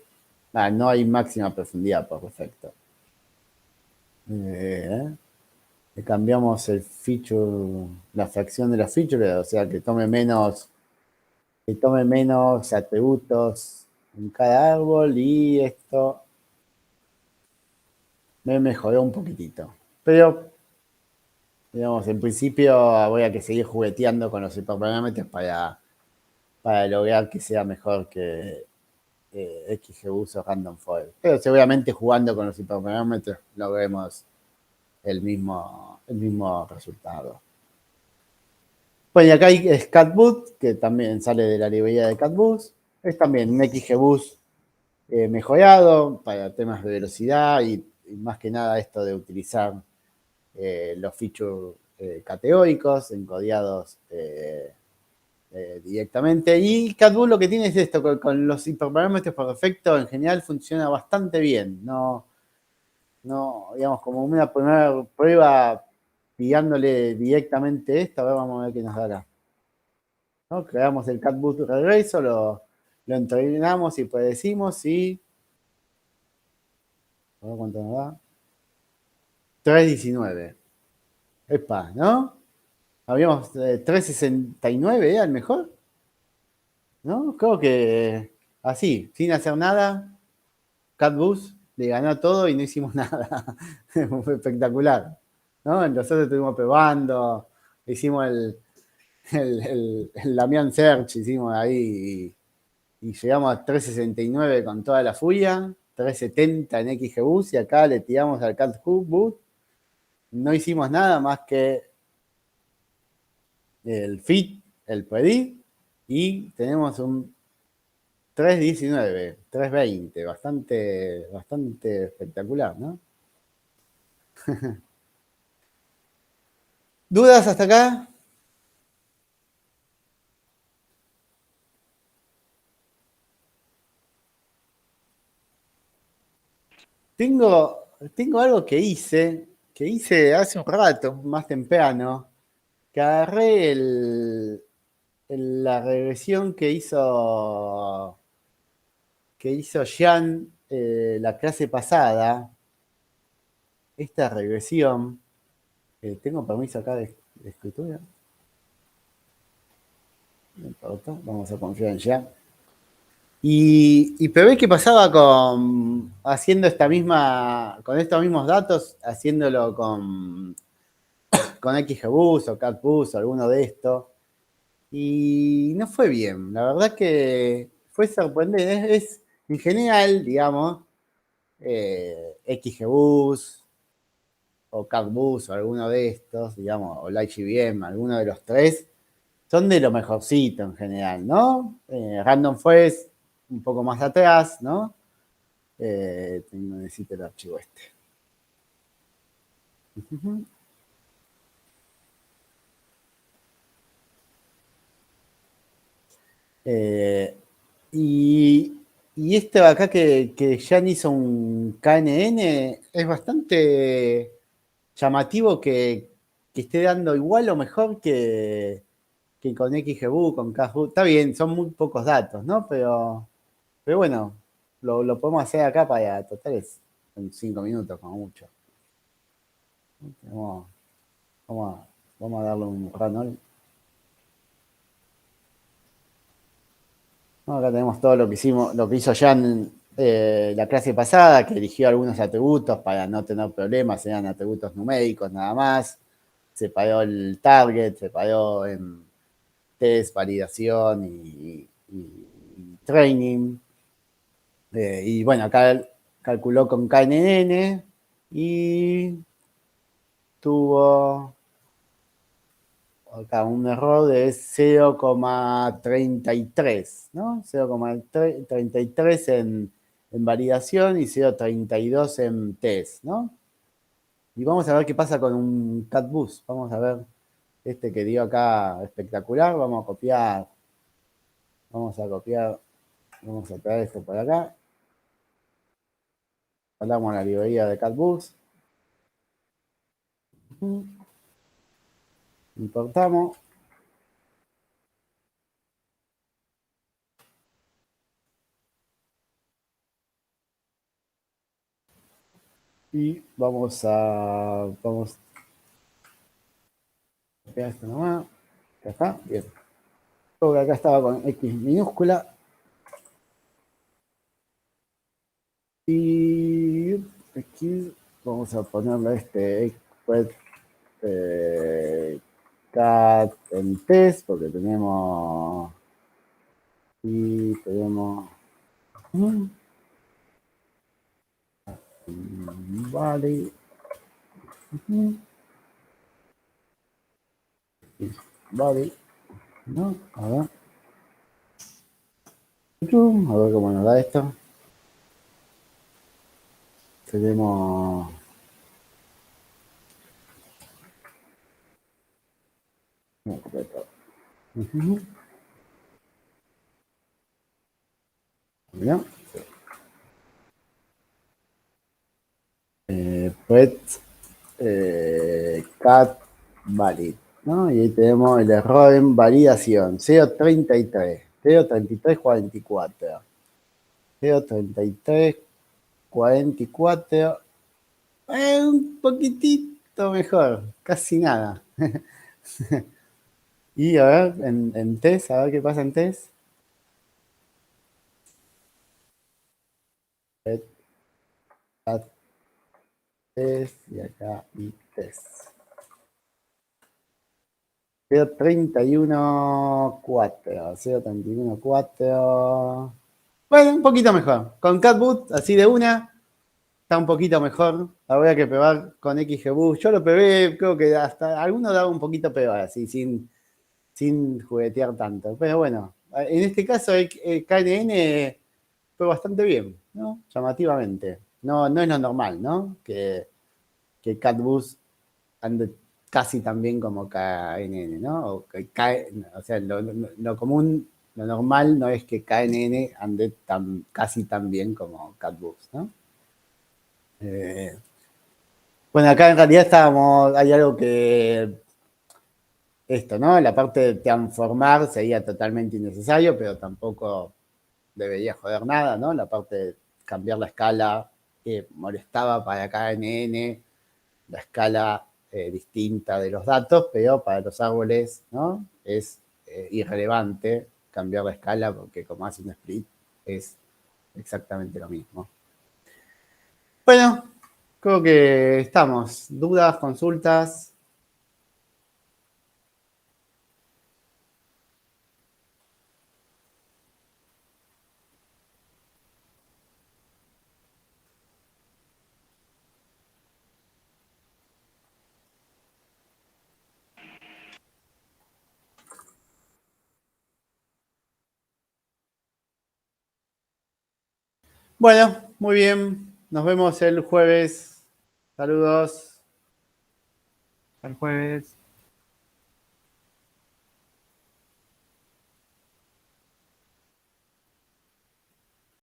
No hay máxima profundidad por defecto. Le cambiamos el feature, la fracción de los features, o sea que tome menos atributos en cada árbol, y esto me mejoró un poquitito. Pero, digamos, en principio voy a que seguir jugueteando con los hiperparámetros para lograr que sea mejor que XGBoost o Random Foil. Pero seguramente jugando con los hiperparámetros logremos el mismo resultado. Bueno, y acá hay SCATBoost, que también sale de la librería de CatBoost. Es también un XGBoost mejorado para temas de velocidad y más que nada esto de utilizar los features categóricos encodeados directamente. Y CatBoost lo que tiene es esto, con los hiperparámetros por defecto en general funciona bastante bien. No, digamos, como una primera prueba pillándole directamente esto, a ver, vamos a ver qué nos dará. ¿No? Creamos el CatBoost Regresor, lo entrenamos y predecimos y... A ver cuánto nos da. 3.19. Epa, ¿no? Habíamos 3.69, ¿era el mejor? ¿No? Creo que así, sin hacer nada, CatBoost le ganó todo y no hicimos nada. Fue espectacular. ¿No? Nosotros estuvimos probando, hicimos el Lamian Search, hicimos ahí y llegamos a 3.69 con toda la furia, 3.70 en XGBoost y acá le tiramos al CatBoost. No hicimos nada más que el fit, el predict, y tenemos un 3.19, 3.20, bastante espectacular, ¿no? ¿Dudas hasta acá? Tengo algo que hice hace un rato, más temprano, que agarré la regresión que hizo Jean la clase pasada. Esta regresión, tengo permiso acá de escritura. No importa, vamos a confiar en Jean. Y probé qué pasaba haciendo con estos mismos datos, haciéndolo con XGBoost o CatBoost o alguno de estos. Y no fue bien. La verdad que fue sorprendente. En general, digamos, XGBoost o CatBoost o alguno de estos, digamos, o LightGBM, alguno de los tres, son de lo mejorcito en general, ¿no? Random Forest un poco más atrás, ¿no? Necesito el archivo este. Y este de acá que ya hizo un KNN es bastante llamativo que esté dando igual o mejor que con XGBoost, con CatBoost. Está bien, son muy pocos datos, ¿no? Pero bueno, lo podemos hacer acá para totales en 5 minutos como mucho. Vamos a darle un run all. No, acá tenemos todo lo que hizo Jan la clase pasada, que eligió algunos atributos para no tener problemas, eran atributos numéricos nada más. Separó el target, separó en test, validación y training. Y bueno, acá calculó con KNN y tuvo acá un error de 0,33, ¿no? 0,33 en validación y 0,32 en test, ¿no? Y vamos a ver qué pasa con un CatBoost. Vamos a ver este que dio acá espectacular. Vamos a copiar, vamos a traer esto por acá. instalamos la librería de CatBooks. Importamos. Y vamos a pegar esto nomás. Ya está, bien. Creo que acá estaba con X minúscula. Y aquí vamos a ponerle este cat en test, porque tenemos y tenemos vale. Vale. ¿No? A ver. A ver cómo nos da esto. Tenemos ¿no? Pet cat valid, ¿no? Y ahí tenemos el error en validación, 033, 03344, 03344, un poquitito mejor, casi nada. Y a ver, en test, a ver qué pasa en test. Cat test y acá y test. 031.4, 031.4. Bueno, un poquito mejor. Con CatBoot, así de una, está un poquito mejor. Habría que probar con XGBoost. Yo lo probé, creo que hasta alguno daba un poquito peor, así, sin juguetear tanto. Pero bueno, en este caso el KNN fue bastante bien, ¿no? Llamativamente. No, no es lo normal, ¿no? Que CatBoost ande casi tan bien como KNN, ¿no? O sea, lo común, lo normal no es que KNN ande casi tan bien como CatBooks, ¿no? Bueno, acá en realidad hay algo que, esto, ¿no? La parte de transformar sería totalmente innecesario, pero tampoco debería joder nada, ¿no? La parte de cambiar la escala que molestaba para KNN, la escala distinta de los datos, pero para los árboles, ¿no? Es irrelevante cambiar la escala porque como hace un split es exactamente lo mismo. Bueno, creo que estamos. ¿Dudas, consultas? Bueno, muy bien. Nos vemos el jueves. Saludos. Hasta el jueves.